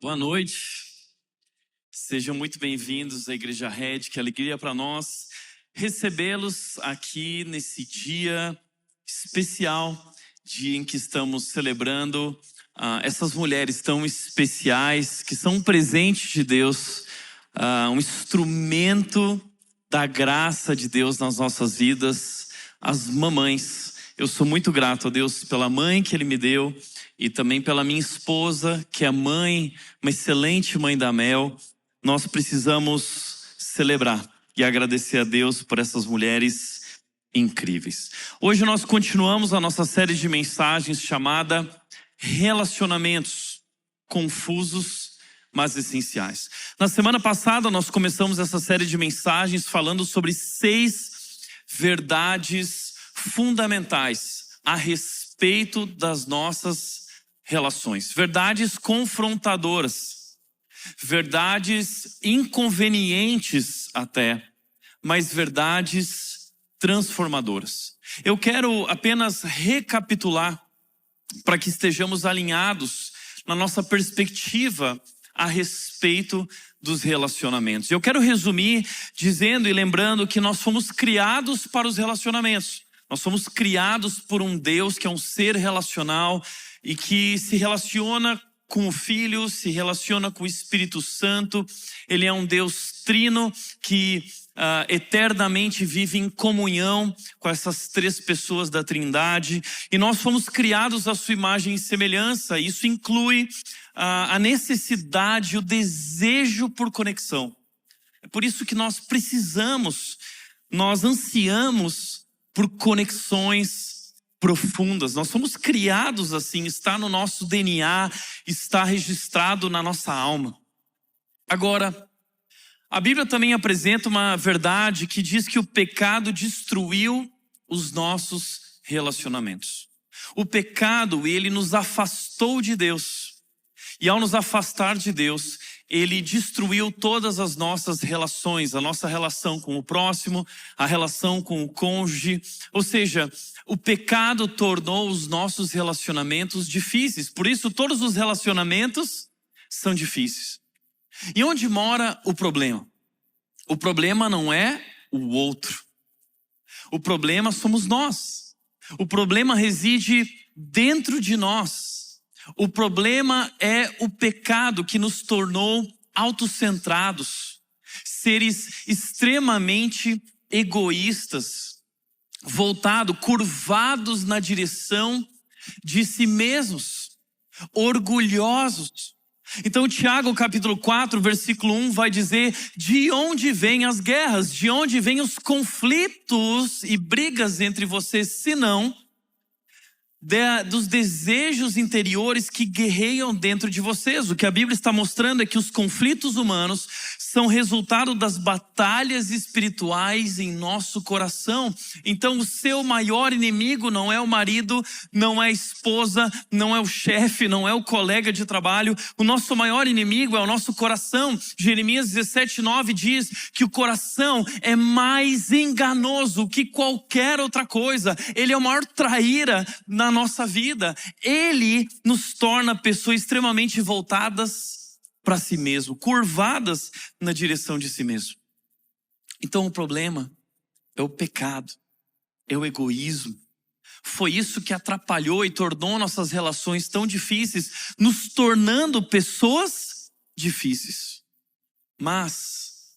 Boa noite, sejam muito bem-vindos à Igreja Red. Que alegria para nós recebê-los aqui nesse dia especial, dia em que estamos celebrando essas mulheres tão especiais, que são um presente de Deus, um instrumento da graça de Deus nas nossas vidas, as mamães. Eu sou muito grato a Deus pela mãe que Ele me deu e também pela minha esposa, que é mãe, uma excelente mãe da Mel. Nós precisamos celebrar e agradecer a Deus por essas mulheres incríveis. Hoje nós continuamos a nossa série de mensagens chamada Relacionamentos Confusos, mas Essenciais. Na semana passada nós começamos essa série de mensagens falando sobre 6 verdades fundamentais a respeito das nossas relações. Verdades confrontadoras, verdades inconvenientes até, mas verdades transformadoras. Eu quero apenas recapitular para que estejamos alinhados na nossa perspectiva a respeito dos relacionamentos. Eu quero resumir dizendo e lembrando que nós fomos criados para os relacionamentos. Nós somos criados por um Deus que é um ser relacional e que se relaciona com o Filho, se relaciona com o Espírito Santo. Ele é um Deus trino que eternamente vive em comunhão com essas 3 pessoas da Trindade. E nós fomos criados à sua imagem e semelhança. Isso inclui a necessidade, o desejo por conexão. É por isso que nós ansiamos por conexões profundas. Nós somos criados assim, está no nosso DNA, está registrado na nossa alma. Agora, a Bíblia também apresenta uma verdade que diz que o pecado destruiu os nossos relacionamentos. O pecado, ele nos afastou de Deus. E ao nos afastar de Deus, ele destruiu todas as nossas relações, a nossa relação com o próximo, a relação com o cônjuge. Ou seja, o pecado tornou os nossos relacionamentos difíceis. Por isso, todos os relacionamentos são difíceis. E onde mora o problema? O problema não é o outro. O problema somos nós. O problema reside dentro de nós. O problema é o pecado que nos tornou autocentrados, seres extremamente egoístas, curvados na direção de si mesmos, orgulhosos. Então Tiago capítulo 4, versículo 1 vai dizer: de onde vêm as guerras, de onde vêm os conflitos e brigas entre vocês, senão dos desejos interiores que guerreiam dentro de vocês. O que a Bíblia está mostrando é que os conflitos humanos são resultado das batalhas espirituais em nosso coração. Então o seu maior inimigo não é o marido, não é a esposa, não é o chefe, não é o colega de trabalho. O nosso maior inimigo é o nosso coração. Jeremias 17:9 diz que o coração é mais enganoso que qualquer outra coisa. Ele é o maior traíra na nossa vida. Ele nos torna pessoas extremamente voltadas para si mesmo, curvadas na direção de si mesmo. Então o problema é o pecado, é o egoísmo. Foi isso que atrapalhou e tornou nossas relações tão difíceis, nos tornando pessoas difíceis. Mas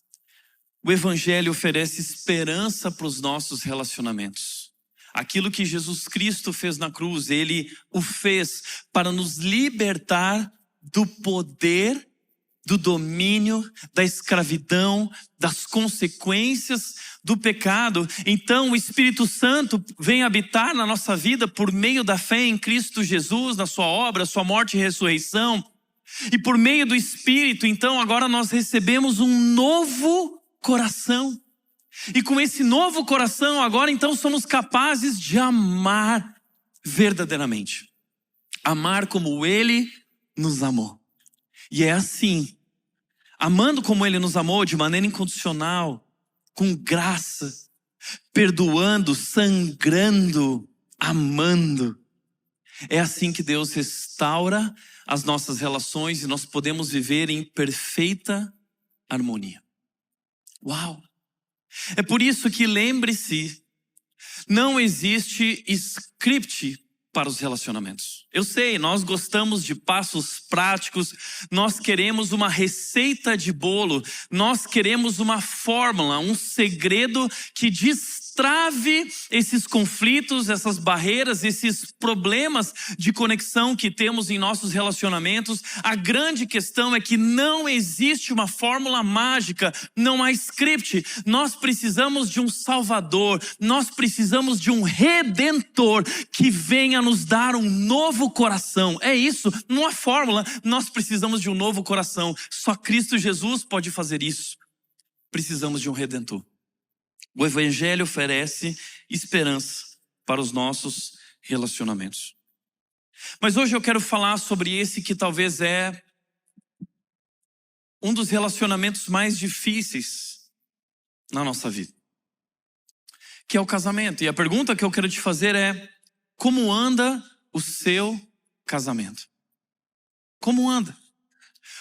o Evangelho oferece esperança para os nossos relacionamentos. Aquilo que Jesus Cristo fez na cruz, Ele o fez para nos libertar do poder, do domínio, da escravidão, das consequências do pecado. Então o Espírito Santo vem habitar na nossa vida por meio da fé em Cristo Jesus, na sua obra, sua morte e ressurreição. E por meio do Espírito, então agora nós recebemos um novo coração. E com esse novo coração, agora então somos capazes de amar verdadeiramente. Amar como Ele nos amou. E é assim, amando como Ele nos amou, de maneira incondicional, com graça, perdoando, sangrando, amando. É assim que Deus restaura as nossas relações e nós podemos viver em perfeita harmonia. Uau! É por isso que lembre-se, não existe script para os relacionamentos. Eu sei, nós gostamos de passos práticos, nós queremos uma receita de bolo, nós queremos uma fórmula, um segredo que destrave esses conflitos, essas barreiras, esses problemas de conexão que temos em nossos relacionamentos. A grande questão é que não existe uma fórmula mágica, não há script. Nós precisamos de um Salvador, nós precisamos de um Redentor que venha nos dar um novo coração. É isso, não há fórmula, nós precisamos de um novo coração. Só Cristo Jesus pode fazer isso. Precisamos de um Redentor. O Evangelho oferece esperança para os nossos relacionamentos. Mas hoje eu quero falar sobre esse que talvez é um dos relacionamentos mais difíceis na nossa vida, que é o casamento. E a pergunta que eu quero te fazer é: como anda o seu casamento? Como anda?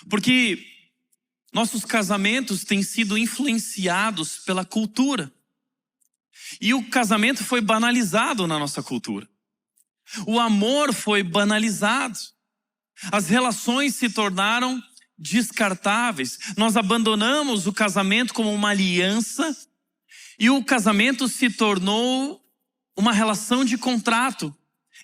Porque nossos casamentos têm sido influenciados pela cultura. E o casamento foi banalizado na nossa cultura. O amor foi banalizado. As relações se tornaram descartáveis. Nós abandonamos o casamento como uma aliança e o casamento se tornou uma relação de contrato,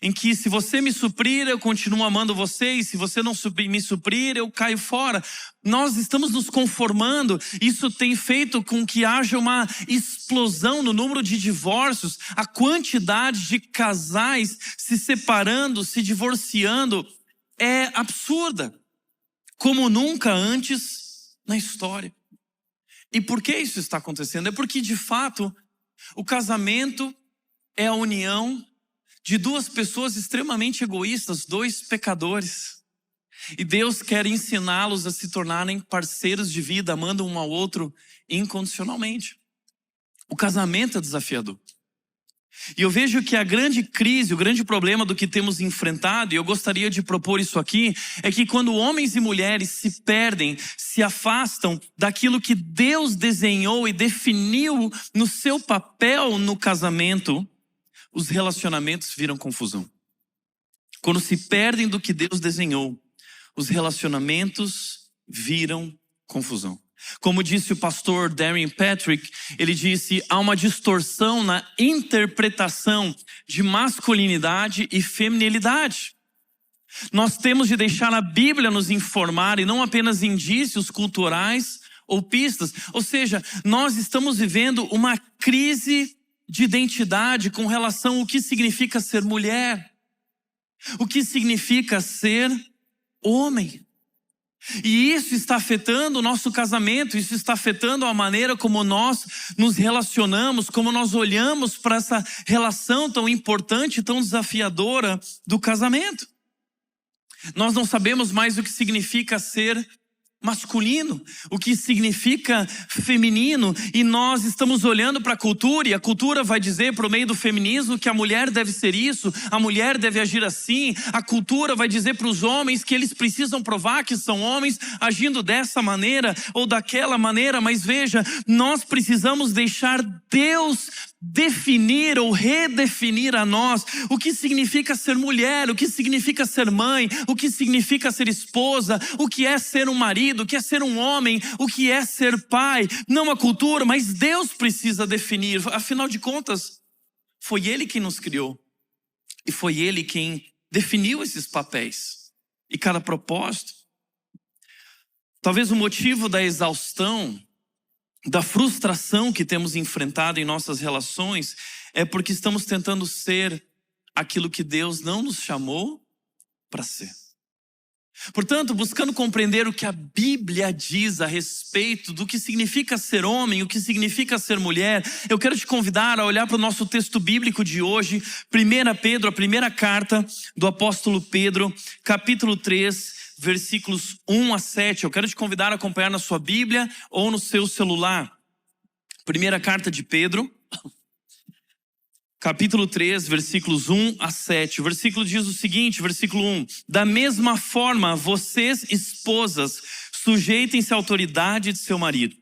em que se você me suprir, eu continuo amando você, e se você não me suprir, eu caio fora. Nós estamos nos conformando. Isso tem feito com que haja uma explosão no número de divórcios. A quantidade de casais se separando, se divorciando é absurda, como nunca antes na história. E por que isso está acontecendo? É porque, de fato, o casamento é a união de duas pessoas extremamente egoístas, dois pecadores. E Deus quer ensiná-los a se tornarem parceiros de vida, amando um ao outro incondicionalmente. O casamento é desafiador. E eu vejo que a grande crise, o grande problema do que temos enfrentado, e eu gostaria de propor isso aqui, é que quando homens e mulheres se perdem, se afastam daquilo que Deus desenhou e definiu no seu papel no casamento, os relacionamentos viram confusão. Quando se perdem do que Deus desenhou, os relacionamentos viram confusão. Como disse o pastor Darren Patrick, ele disse: há uma distorção na interpretação de masculinidade e feminilidade. Nós temos de deixar a Bíblia nos informar e não apenas indícios culturais ou pistas. Ou seja, nós estamos vivendo uma crise de identidade com relação ao que significa ser mulher, o que significa ser homem. E isso está afetando o nosso casamento, isso está afetando a maneira como nós nos relacionamos, como nós olhamos para essa relação tão importante, tão desafiadora do casamento. Nós não sabemos mais o que significa ser masculino, o que significa feminino, e nós estamos olhando para a cultura, e a cultura vai dizer por meio do feminismo que a mulher deve ser isso, a mulher deve agir assim. A cultura vai dizer para os homens que eles precisam provar que são homens agindo dessa maneira ou daquela maneira. Mas veja, nós precisamos deixar Deus definir ou redefinir a nós o que significa ser mulher, o que significa ser mãe, o que significa ser esposa, o que é ser um marido, o que é ser um homem, o que é ser pai. Não a cultura, mas Deus precisa definir. Afinal de contas, foi Ele quem nos criou e foi Ele quem definiu esses papéis e cada propósito. Talvez o motivo da exaustão, da frustração que temos enfrentado em nossas relações é porque estamos tentando ser aquilo que Deus não nos chamou para ser. Portanto, buscando compreender o que a Bíblia diz a respeito do que significa ser homem, o que significa ser mulher, eu quero te convidar a olhar para o nosso texto bíblico de hoje, 1 Pedro, a primeira carta do apóstolo Pedro, capítulo 3, versículos 1 a 7. Eu quero te convidar a acompanhar na sua Bíblia ou no seu celular. Primeira carta de Pedro, capítulo 3, versículos 1 a 7. O versículo diz o seguinte, versículo 1. Da mesma forma, vocês, esposas, sujeitem-se à autoridade de seu marido.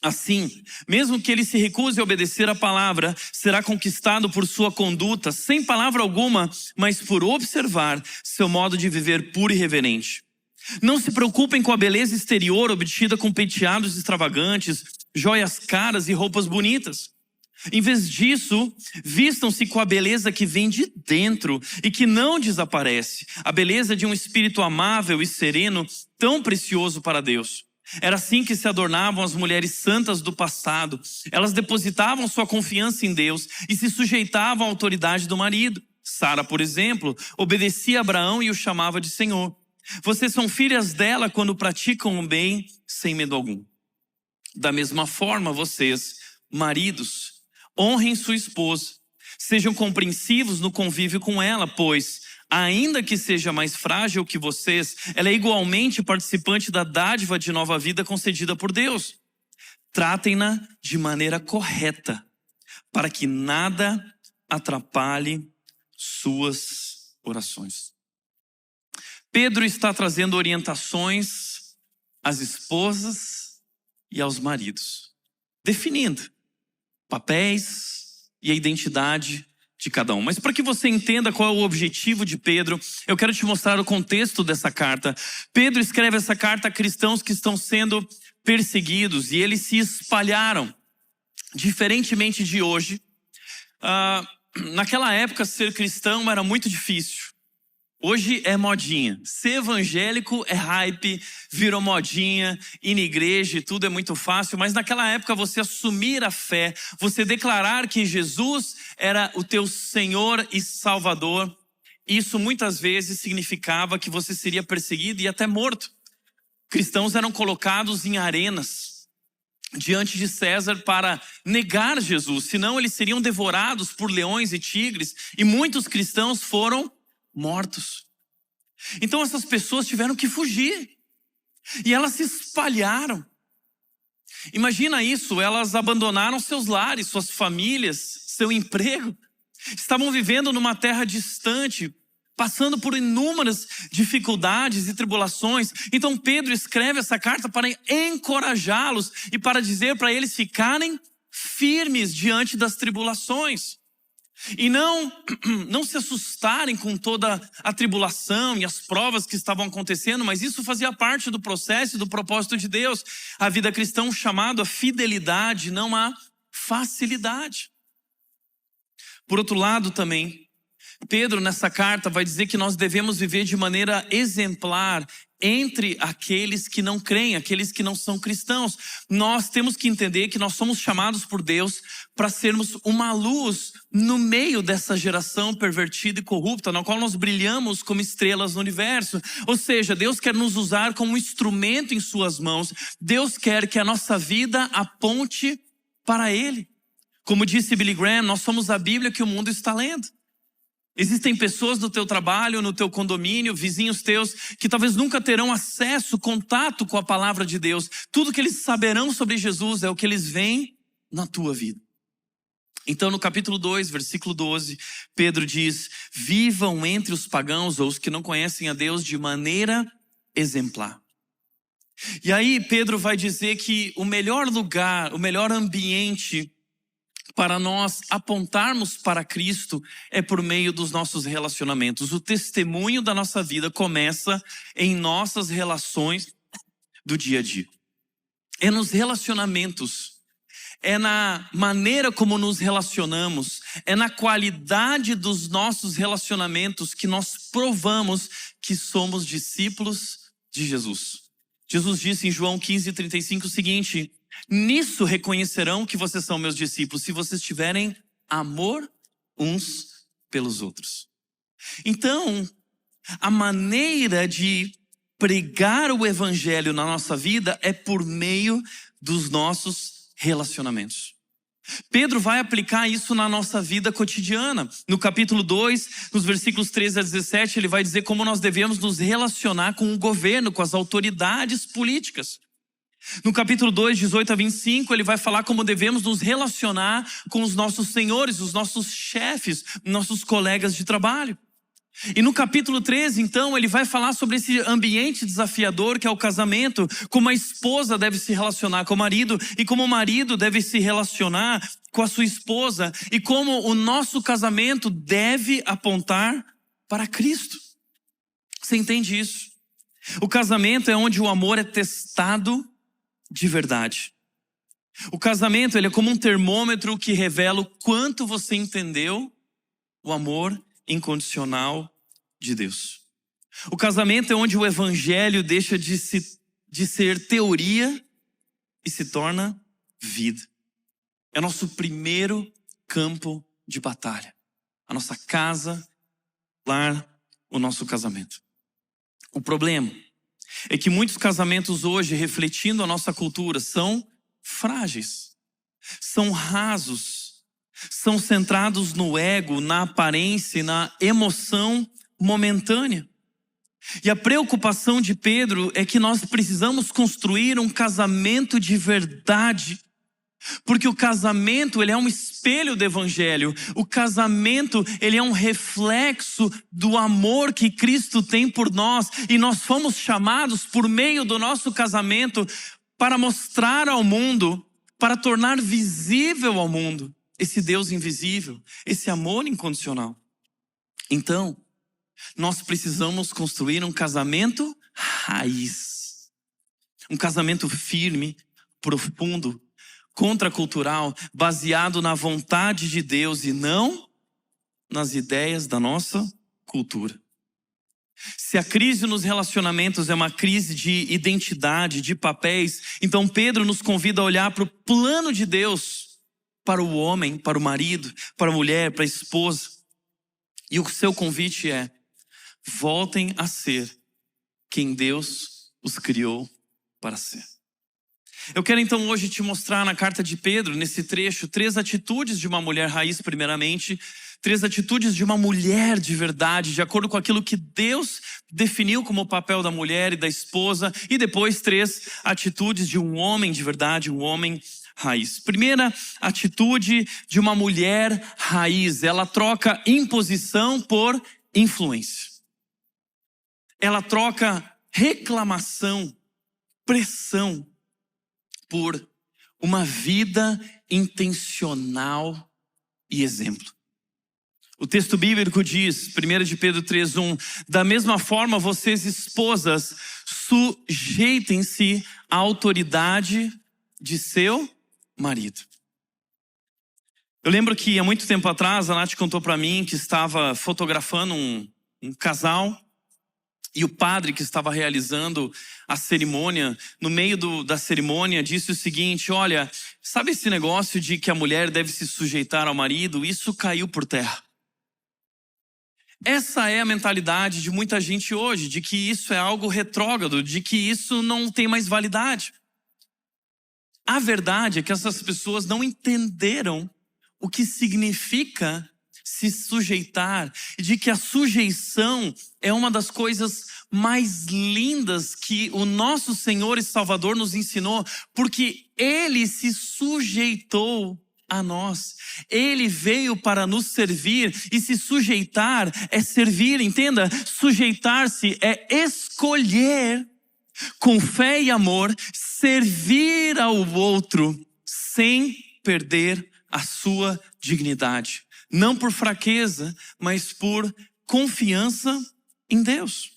Assim, mesmo que ele se recuse a obedecer a palavra, será conquistado por sua conduta, sem palavra alguma, mas por observar seu modo de viver puro e reverente. Não se preocupem com a beleza exterior obtida com penteados extravagantes, joias caras e roupas bonitas. Em vez disso, vistam-se com a beleza que vem de dentro e que não desaparece, a beleza de um espírito amável e sereno, tão precioso para Deus. Era assim que se adornavam as mulheres santas do passado. Elas depositavam sua confiança em Deus e se sujeitavam à autoridade do marido. Sara, por exemplo, obedecia a Abraão e o chamava de Senhor. Vocês são filhas dela quando praticam o bem sem medo algum. Da mesma forma, vocês, maridos, honrem sua esposa. Sejam compreensivos no convívio com ela, pois ainda que seja mais frágil que vocês, ela é igualmente participante da dádiva de nova vida concedida por Deus. Tratem-na de maneira correta, para que nada atrapalhe suas orações. Pedro está trazendo orientações às esposas e aos maridos, definindo papéis e a identidade de cada um. Mas para que você entenda qual é o objetivo de Pedro, eu quero te mostrar o contexto dessa carta. Pedro escreve essa carta a cristãos que estão sendo perseguidos e eles se espalharam. Diferentemente de hoje, naquela época ser cristão era muito difícil. Hoje é modinha. Ser evangélico é hype, virou modinha, ir na igreja, tudo é muito fácil. Mas naquela época você assumir a fé, você declarar que Jesus era o teu Senhor e Salvador, isso muitas vezes significava que você seria perseguido e até morto. Cristãos eram colocados em arenas diante de César para negar Jesus, senão eles seriam devorados por leões e tigres, e muitos cristãos foram mortos. Então essas pessoas tiveram que fugir. E elas se espalharam. Imagina isso, elas abandonaram seus lares, suas famílias, seu emprego. Estavam vivendo numa terra distante, passando por inúmeras dificuldades e tribulações. Então Pedro escreve essa carta para encorajá-los e para dizer para eles ficarem firmes diante das tribulações. E não se assustarem com toda a tribulação e as provas que estavam acontecendo, mas isso fazia parte do processo e do propósito de Deus. A vida cristã é um chamado à fidelidade, não à facilidade. Por outro lado também, Pedro nessa carta vai dizer que nós devemos viver de maneira exemplar entre aqueles que não creem, aqueles que não são cristãos. Nós temos que entender que nós somos chamados por Deus para sermos uma luz no meio dessa geração pervertida e corrupta, na qual nós brilhamos como estrelas no universo. Ou seja, Deus quer nos usar como um instrumento em suas mãos. Deus quer que a nossa vida aponte para Ele. Como disse Billy Graham, nós somos a Bíblia que o mundo está lendo. Existem pessoas no teu trabalho, no teu condomínio, vizinhos teus, que talvez nunca terão acesso, contato com a palavra de Deus. Tudo que eles saberão sobre Jesus é o que eles veem na tua vida. Então no capítulo 2, versículo 12, Pedro diz: vivam entre os pagãos ou os que não conhecem a Deus de maneira exemplar. E aí Pedro vai dizer que o melhor lugar, o melhor ambiente para nós apontarmos para Cristo é por meio dos nossos relacionamentos. O testemunho da nossa vida começa em nossas relações do dia a dia. É nos relacionamentos, é na maneira como nos relacionamos, é na qualidade dos nossos relacionamentos que nós provamos que somos discípulos de Jesus. Jesus disse em João 15:35 o seguinte: nisso reconhecerão que vocês são meus discípulos, se vocês tiverem amor uns pelos outros. Então, a maneira de pregar o evangelho na nossa vida é por meio dos nossos relacionamentos. Pedro vai aplicar isso na nossa vida cotidiana. No capítulo 2, nos versículos 13 a 17, ele vai dizer como nós devemos nos relacionar com o governo, com as autoridades políticas. No capítulo 2, 18 a 25, ele vai falar como devemos nos relacionar com os nossos senhores, os nossos chefes, nossos colegas de trabalho. E no capítulo 13, então, ele vai falar sobre esse ambiente desafiador que é o casamento, como a esposa deve se relacionar com o marido e como o marido deve se relacionar com a sua esposa e como o nosso casamento deve apontar para Cristo. Você entende isso? O casamento é onde o amor é testado de verdade. O casamento, ele é como um termômetro que revela o quanto você entendeu o amor incondicional de Deus. O casamento é onde o evangelho deixa de ser teoria e se torna vida. É nosso primeiro campo de batalha. A nossa casa, lar, o nosso casamento. O problema é que muitos casamentos hoje, refletindo a nossa cultura, são frágeis, são rasos, são centrados no ego, na aparência e na emoção momentânea. E a preocupação de Pedro é que nós precisamos construir um casamento de verdade. Porque o casamento, ele é um espelho do evangelho. O casamento, ele é um reflexo do amor que Cristo tem por nós. E nós fomos chamados por meio do nosso casamento para mostrar ao mundo, para tornar visível ao mundo esse Deus invisível, esse amor incondicional. Então, nós precisamos construir um casamento raiz. Um casamento firme, profundo, contracultural, baseado na vontade de Deus e não nas ideias da nossa cultura. Se a crise nos relacionamentos é uma crise de identidade, de papéis, então Pedro nos convida a olhar para o plano de Deus, para o homem, para o marido, para a mulher, para a esposa. E o seu convite é: voltem a ser quem Deus os criou para ser. Eu quero então hoje te mostrar na carta de Pedro, nesse trecho, 3 atitudes de uma mulher raiz primeiramente, 3 atitudes de uma mulher de verdade, de acordo com aquilo que Deus definiu como o papel da mulher e da esposa, e depois 3 atitudes de um homem de verdade, um homem raiz. Primeira atitude de uma mulher raiz, ela troca imposição por influência. Ela troca reclamação, pressão, por uma vida intencional e exemplo. O texto bíblico diz, 1 de Pedro 3:1, da mesma forma vocês esposas sujeitem-se à autoridade de seu marido. Eu lembro que há muito tempo atrás a Nath contou para mim que estava fotografando um casal. E o padre que estava realizando a cerimônia, no meio da cerimônia, disse o seguinte: olha, sabe esse negócio de que a mulher deve se sujeitar ao marido? Isso caiu por terra. Essa é a mentalidade de muita gente hoje, de que isso é algo retrógrado, de que isso não tem mais validade. A verdade é que essas pessoas não entenderam o que significa se sujeitar, e de que a sujeição é uma das coisas mais lindas que o nosso Senhor e Salvador nos ensinou, porque Ele se sujeitou a nós. Ele veio para nos servir, e se sujeitar é servir, entenda? Sujeitar-se é escolher com fé e amor servir ao outro sem perder a sua dignidade. Não por fraqueza, mas por confiança em Deus.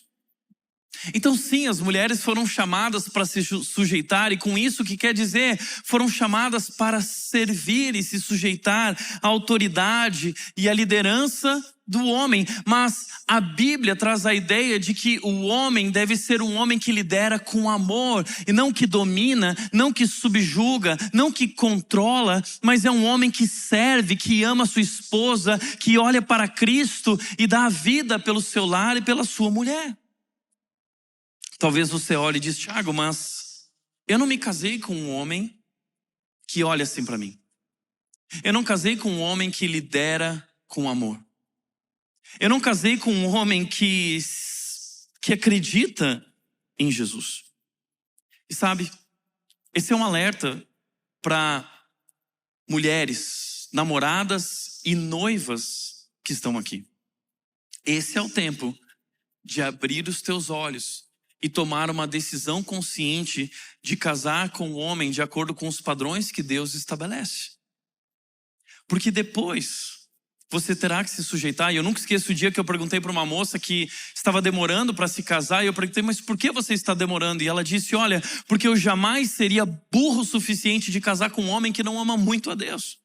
Então sim, as mulheres foram chamadas para se sujeitar, e com isso o que quer dizer? Foram chamadas para servir e se sujeitar à autoridade e à liderança do homem. Mas a Bíblia traz a ideia de que o homem deve ser um homem que lidera com amor, e não que domina, não que subjuga, não que controla, mas é um homem que serve, que ama sua esposa, que olha para Cristo e dá a vida pelo seu lar e pela sua mulher. Talvez você olhe e diz: Tiago, mas eu não me casei com um homem que olha assim para mim. Eu não casei com um homem que lidera com amor. Eu não casei com um homem que acredita em Jesus. E sabe, Esse é um alerta para mulheres, namoradas e noivas que estão aqui. Esse é o tempo de abrir os teus olhos e tomar uma decisão consciente de casar com o homem de acordo com os padrões que Deus estabelece. Porque depois você terá que se sujeitar. E eu nunca esqueço o dia que eu perguntei para uma moça que estava demorando para se casar. E eu perguntei, mas por que você está demorando? E ela disse, olha, porque eu jamais seria burro o suficiente de casar com um homem que não ama muito a Deus.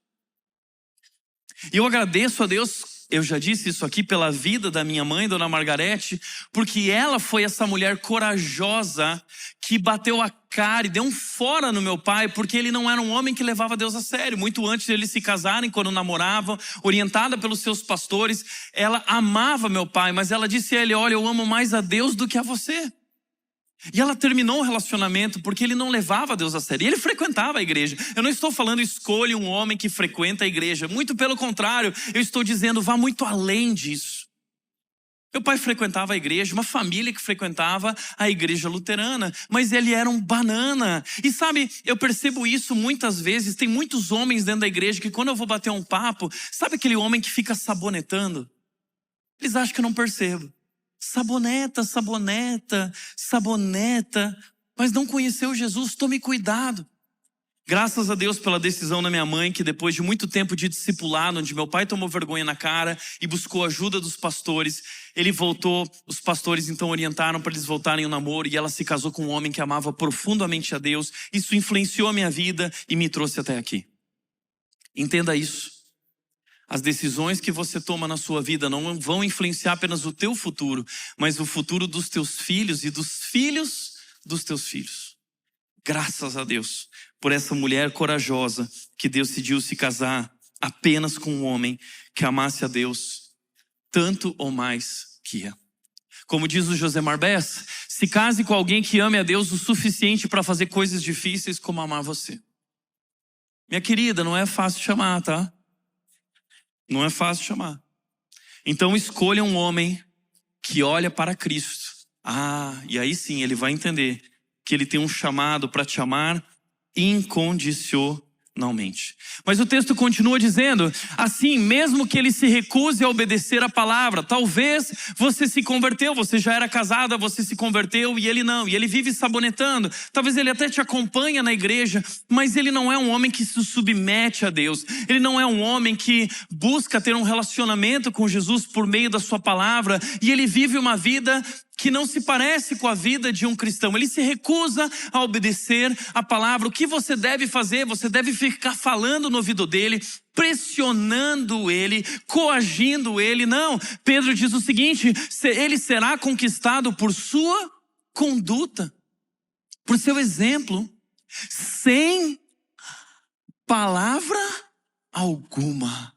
E eu agradeço a Deus, eu já disse isso aqui, pela vida da minha mãe, Dona Margarete, porque ela foi essa mulher corajosa que bateu a cara e deu um fora no meu pai, porque ele não era um homem que levava Deus a sério. Muito antes de eles se casarem, quando namoravam, orientada pelos seus pastores, ela amava meu pai, mas ela disse a ele, olha, eu amo mais a Deus do que a você. E ela terminou o relacionamento porque ele não levava Deus a sério. E ele frequentava a igreja. Eu não estou falando escolha um homem que frequenta a igreja. Muito pelo contrário, eu estou dizendo vá muito além disso. Meu pai frequentava a igreja, uma família que frequentava a igreja luterana. Mas ele era um banana. E sabe, eu percebo isso muitas vezes. Tem muitos homens dentro da igreja que quando eu vou bater um papo, sabe aquele homem que fica sabonetando? Eles acham que eu não percebo. Saboneta, saboneta, saboneta, mas não conheceu Jesus, tome cuidado. Graças a Deus pela decisão da minha mãe, que depois de muito tempo de discipulado, onde meu pai tomou vergonha na cara e buscou a ajuda dos pastores, ele voltou, os pastores então orientaram para eles voltarem ao namoro e ela se casou com um homem que amava profundamente a Deus. Isso influenciou a minha vida e me trouxe até aqui. Entenda isso. As decisões que você toma na sua vida não vão influenciar apenas o teu futuro, mas o futuro dos teus filhos e dos filhos dos teus filhos. Graças a Deus por essa mulher corajosa que decidiu se casar apenas com um homem que amasse a Deus tanto ou mais que ela. Como diz o Josemar Bess, se case com alguém que ame a Deus o suficiente para fazer coisas difíceis como amar você. Minha querida, não é fácil chamar, tá? Não é fácil chamar. Então escolha um homem que olha para Cristo. E aí sim ele vai entender que ele tem um chamado para te amar incondicionalmente. Mas o texto continua dizendo, assim, mesmo que ele se recuse a obedecer a palavra, talvez você se converteu, você já era casada, você se converteu e ele não, e ele vive sabonetando, talvez ele até te acompanha na igreja, mas ele não é um homem que se submete a Deus, ele não é um homem que busca ter um relacionamento com Jesus por meio da sua palavra, e ele vive uma vida que não se parece com a vida de um cristão. Ele se recusa a obedecer a palavra. O que você deve fazer? Você deve ficar falando no ouvido dele, pressionando ele, coagindo ele. Não, Pedro diz o seguinte, ele será conquistado por sua conduta, por seu exemplo, sem palavra alguma.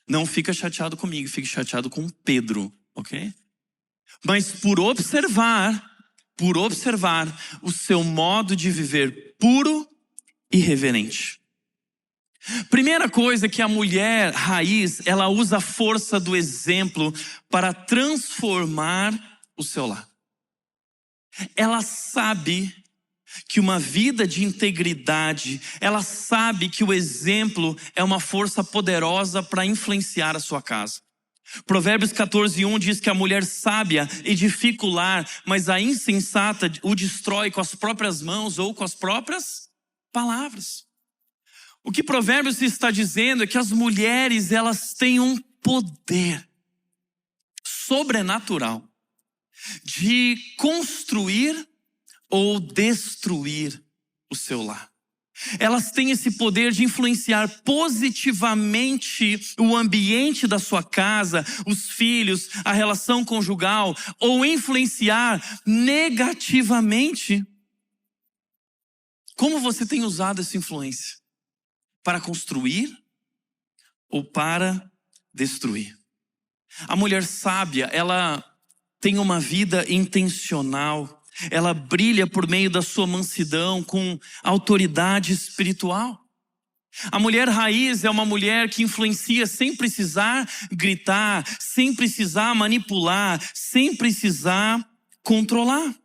Não fica chateado comigo, fique chateado com Pedro, ok? Mas por observar o seu modo de viver puro e reverente. Primeira coisa que a mulher raiz, ela usa a força do exemplo para transformar o seu lar. Ela sabe que uma vida de integridade, ela sabe que o exemplo é uma força poderosa para influenciar a sua casa. Provérbios 14:1 diz que a mulher sábia edifica o lar, mas a insensata o destrói com as próprias mãos ou com as próprias palavras. O que Provérbios está dizendo é que as mulheres, elas têm um poder sobrenatural de construir ou destruir o seu lar. Elas têm esse poder de influenciar positivamente o ambiente da sua casa, os filhos, a relação conjugal, ou influenciar negativamente. Como você tem usado essa influência? Para construir ou para destruir? A mulher sábia, ela tem uma vida intencional. Ela brilha por meio da sua mansidão com autoridade espiritual. A mulher raiz é uma mulher que influencia sem precisar gritar, sem precisar manipular, sem precisar controlar.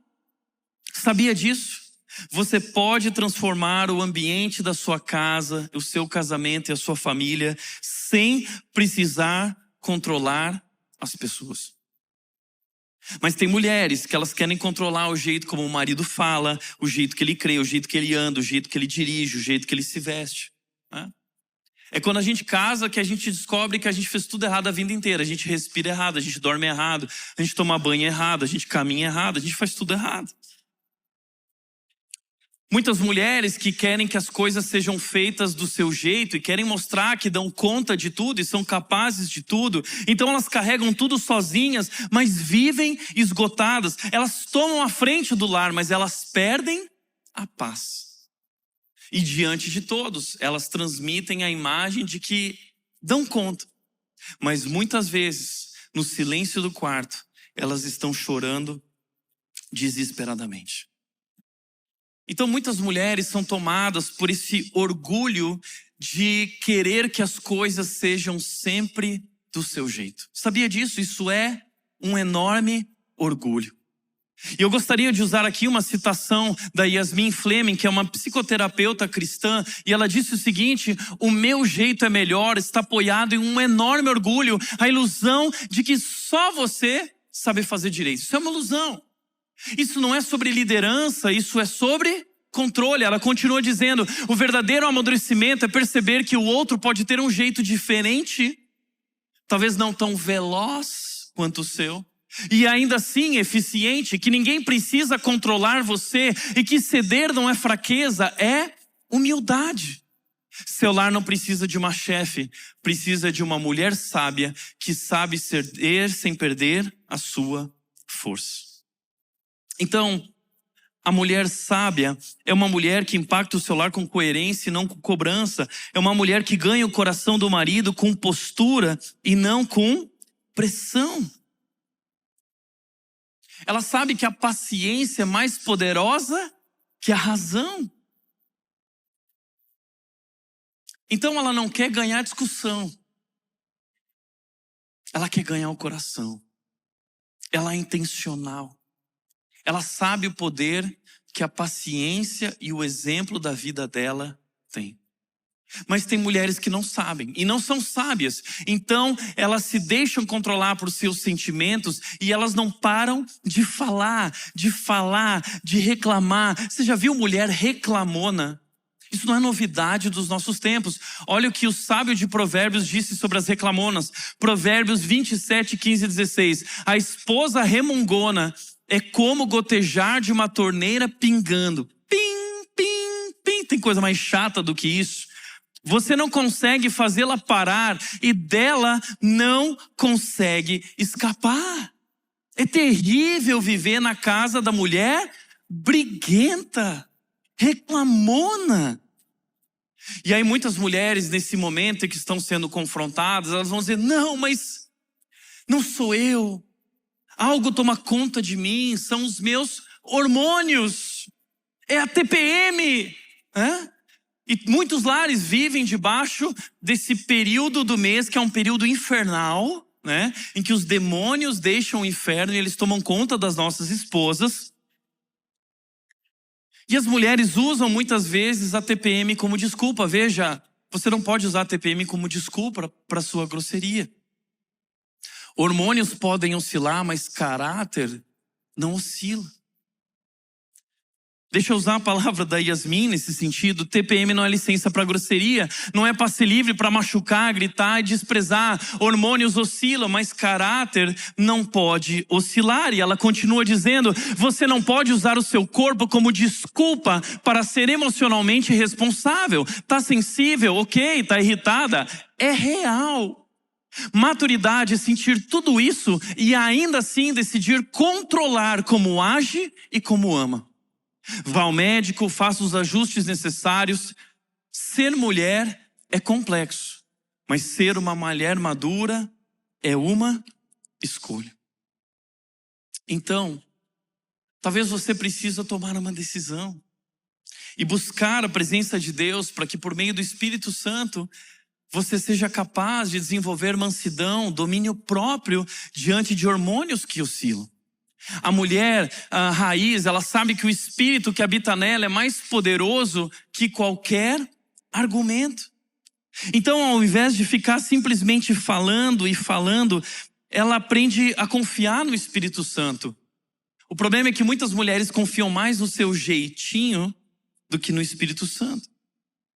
Sabia disso? Você pode transformar o ambiente da sua casa, o seu casamento e a sua família sem precisar controlar as pessoas. Mas tem mulheres que elas querem controlar o jeito como o marido fala, o jeito que ele crê, o jeito que ele anda, o jeito que ele dirige, o jeito que ele se veste. Né? É quando a gente casa que a gente descobre que a gente fez tudo errado a vida inteira. A gente respira errado, a gente dorme errado, a gente toma banho errado, a gente caminha errado, a gente faz tudo errado. Muitas mulheres que querem que as coisas sejam feitas do seu jeito e querem mostrar que dão conta de tudo e são capazes de tudo. Então elas carregam tudo sozinhas, mas vivem esgotadas. Elas tomam a frente do lar, mas elas perdem a paz. E diante de todos, elas transmitem a imagem de que dão conta. Mas muitas vezes, no silêncio do quarto, elas estão chorando desesperadamente. Então muitas mulheres são tomadas por esse orgulho de querer que as coisas sejam sempre do seu jeito. Sabia disso? Isso é um enorme orgulho. E eu gostaria de usar aqui uma citação da Yasmin Fleming, que é uma psicoterapeuta cristã, e ela disse o seguinte: o meu jeito é melhor, está apoiado em um enorme orgulho, a ilusão de que só você sabe fazer direito. Isso é uma ilusão. Isso não é sobre liderança, isso é sobre controle. Ela continua dizendo: o verdadeiro amadurecimento é perceber que o outro pode ter um jeito diferente, talvez não tão veloz quanto o seu, e ainda assim eficiente, que ninguém precisa controlar você e que ceder não é fraqueza, é humildade. Seu lar não precisa de uma chefe, precisa de uma mulher sábia que sabe ceder sem perder a sua força. Então, a mulher sábia é uma mulher que impacta o seu lar com coerência e não com cobrança. É uma mulher que ganha o coração do marido com postura e não com pressão. Ela sabe que a paciência é mais poderosa que a razão. Então ela não quer ganhar discussão. Ela quer ganhar o coração. Ela é intencional. Ela sabe o poder que a paciência e o exemplo da vida dela tem. Mas tem mulheres que não sabem e não são sábias. Então elas se deixam controlar por seus sentimentos e elas não param de falar, de reclamar. Você já viu mulher reclamona? Isso não é novidade dos nossos tempos. Olha o que o sábio de Provérbios disse sobre as reclamonas. Provérbios 27, 15 e 16. A esposa remungona é como gotejar de uma torneira pingando. Pim, pim, pim. Tem coisa mais chata do que isso. Você não consegue fazê-la parar e dela não consegue escapar. É terrível viver na casa da mulher briguenta, reclamona. E aí muitas mulheres nesse momento que estão sendo confrontadas, elas vão dizer: não, mas não sou eu. Algo toma conta de mim, são os meus hormônios, é a TPM. E muitos lares vivem debaixo desse período do mês que é um período infernal, né? Em que os demônios deixam o inferno e eles tomam conta das nossas esposas. E as mulheres usam muitas vezes a TPM como desculpa. Veja, você não pode usar a TPM como desculpa para sua grosseria. Hormônios podem oscilar, mas caráter não oscila. Deixa eu usar a palavra da Yasmin nesse sentido. TPM não é licença para grosseria, não é passe livre para machucar, gritar e desprezar. Hormônios oscilam, mas caráter não pode oscilar. E ela continua dizendo: você não pode usar o seu corpo como desculpa para ser emocionalmente responsável. Tá sensível? Ok. Tá irritada? É real. Maturidade é sentir tudo isso e ainda assim decidir controlar como age e como ama. Vá ao médico, faça os ajustes necessários. Ser mulher é complexo, mas ser uma mulher madura é uma escolha. Então, talvez você precise tomar uma decisão e buscar a presença de Deus para que por meio do Espírito Santo você seja capaz de desenvolver mansidão, domínio próprio diante de hormônios que oscilam. A mulher raiz, ela sabe que o espírito que habita nela é mais poderoso que qualquer argumento. Então, ao invés de ficar simplesmente falando e falando, ela aprende a confiar no Espírito Santo. O problema é que muitas mulheres confiam mais no seu jeitinho do que no Espírito Santo.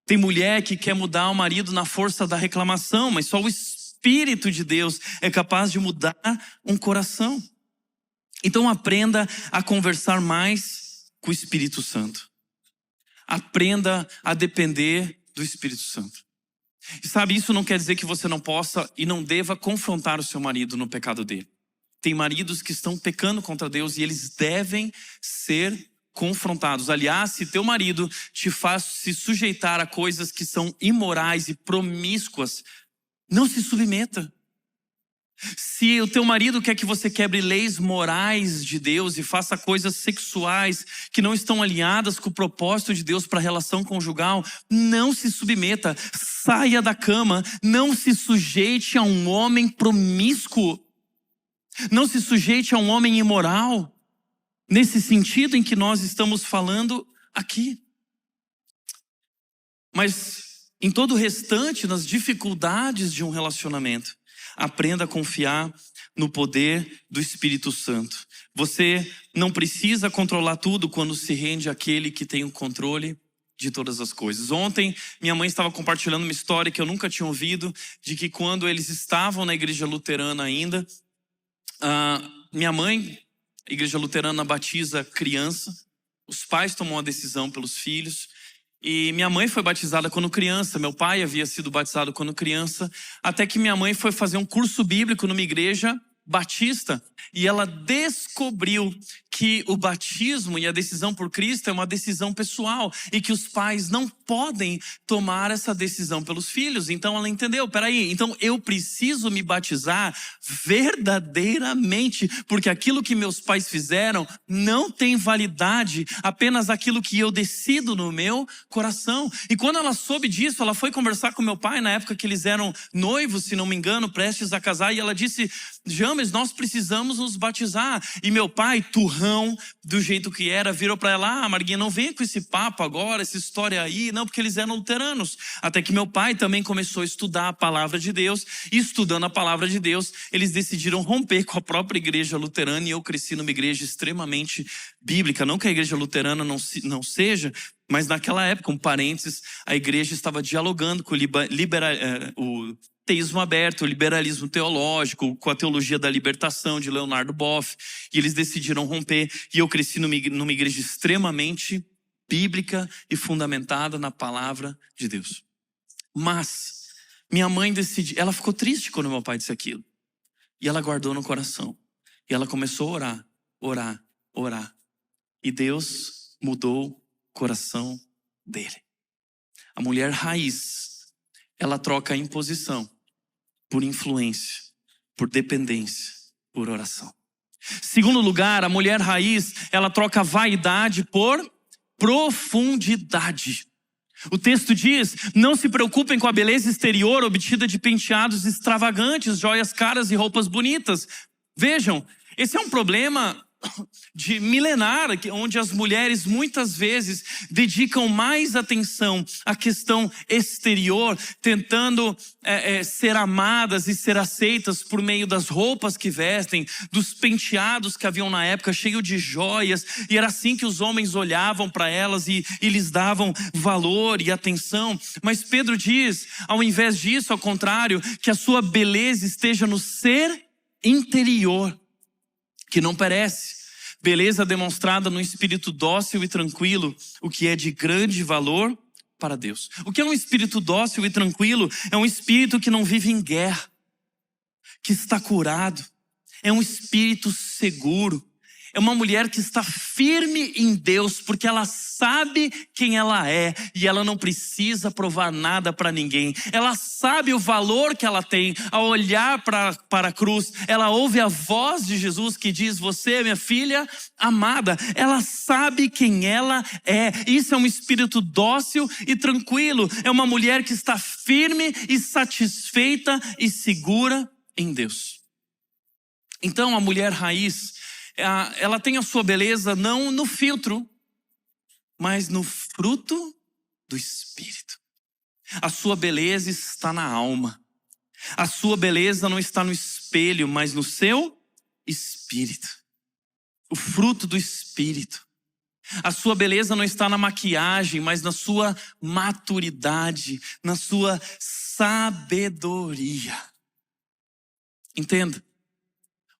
Tem mulher que quer mudar o marido na força da reclamação, mas só o Espírito de Deus é capaz de mudar um coração. Então aprenda a conversar mais com o Espírito Santo. Aprenda a depender do Espírito Santo. E sabe, isso não quer dizer que você não possa e não deva confrontar o seu marido no pecado dele. Tem maridos que estão pecando contra Deus e eles devem ser confrontados. Aliás, se teu marido te faz se sujeitar a coisas que são imorais e promíscuas, não se submeta. Se o teu marido quer que você quebre leis morais de Deus e faça coisas sexuais que não estão alinhadas com o propósito de Deus para a relação conjugal, não se submeta, saia da cama, não se sujeite a um homem promíscuo, não se sujeite a um homem imoral, nesse sentido em que nós estamos falando aqui. Mas em todo o restante, nas dificuldades de um relacionamento, aprenda a confiar no poder do Espírito Santo. Você não precisa controlar tudo quando se rende àquele que tem o controle de todas as coisas. Ontem, minha mãe estava compartilhando uma história que eu nunca tinha ouvido, de que quando eles estavam na igreja luterana ainda, minha mãe, a igreja luterana batiza criança, os pais tomam a decisão pelos filhos. E minha mãe foi batizada quando criança, meu pai havia sido batizado quando criança, até que minha mãe foi fazer um curso bíblico numa igreja batista e ela descobriu que o batismo e a decisão por Cristo é uma decisão pessoal e que os pais não podem tomar essa decisão pelos filhos. Então ela entendeu, peraí, então eu preciso me batizar verdadeiramente, porque aquilo que meus pais fizeram não tem validade, apenas aquilo que eu decido no meu coração. E quando ela soube disso, ela foi conversar com meu pai na época que eles eram noivos, se não me engano, prestes a casar, e ela disse: James, nós precisamos nos batizar. E meu pai, turrão do jeito que era, virou para ela: Marguinha, não venha com esse papo agora, essa história aí, não, porque eles eram luteranos. Até que meu pai também começou a estudar a palavra de Deus, e estudando a palavra de Deus, eles decidiram romper com a própria igreja luterana, e eu cresci numa igreja extremamente bíblica. Não que a igreja luterana não seja, mas naquela época, um parênteses, a igreja estava dialogando com o teísmo aberto, o liberalismo teológico, com a teologia da libertação de Leonardo Boff, e eles decidiram romper, e eu cresci numa igreja extremamente bíblica e fundamentada na palavra de Deus. Mas minha mãe ela ficou triste quando meu pai disse aquilo, e ela guardou no coração, e ela começou a orar, e Deus mudou o coração dele. A mulher raiz, ela troca a imposição por influência, por dependência, por oração. Segundo lugar, a mulher raiz, ela troca vaidade por profundidade. O texto diz: não se preocupem com a beleza exterior obtida de penteados extravagantes, joias caras e roupas bonitas. Vejam, esse é um problema de milenar, onde as mulheres muitas vezes dedicam mais atenção à questão exterior, tentando ser amadas e ser aceitas por meio das roupas que vestem, dos penteados que haviam na época, cheio de joias, e era assim que os homens olhavam para elas e lhes davam valor e atenção. Mas Pedro diz, ao invés disso, ao contrário, que a sua beleza esteja no ser interior, que não perece, beleza demonstrada no espírito dócil e tranquilo, o que é de grande valor para Deus. O que é um espírito dócil e tranquilo? É um espírito que não vive em guerra, que está curado, é um espírito seguro, é uma mulher que está firme em Deus, porque ela sabe quem ela é e ela não precisa provar nada para ninguém. Ela sabe o valor que ela tem ao olhar para a cruz. Ela ouve a voz de Jesus que diz: você é minha filha amada. Ela sabe quem ela é. Isso é um espírito dócil e tranquilo. É uma mulher que está firme e satisfeita e segura em Deus. Então a mulher raiz, ela tem a sua beleza não no filtro, mas no fruto do Espírito. A sua beleza está na alma. A sua beleza não está no espelho, mas no seu espírito. O fruto do Espírito. A sua beleza não está na maquiagem, mas na sua maturidade, na sua sabedoria. Entenda.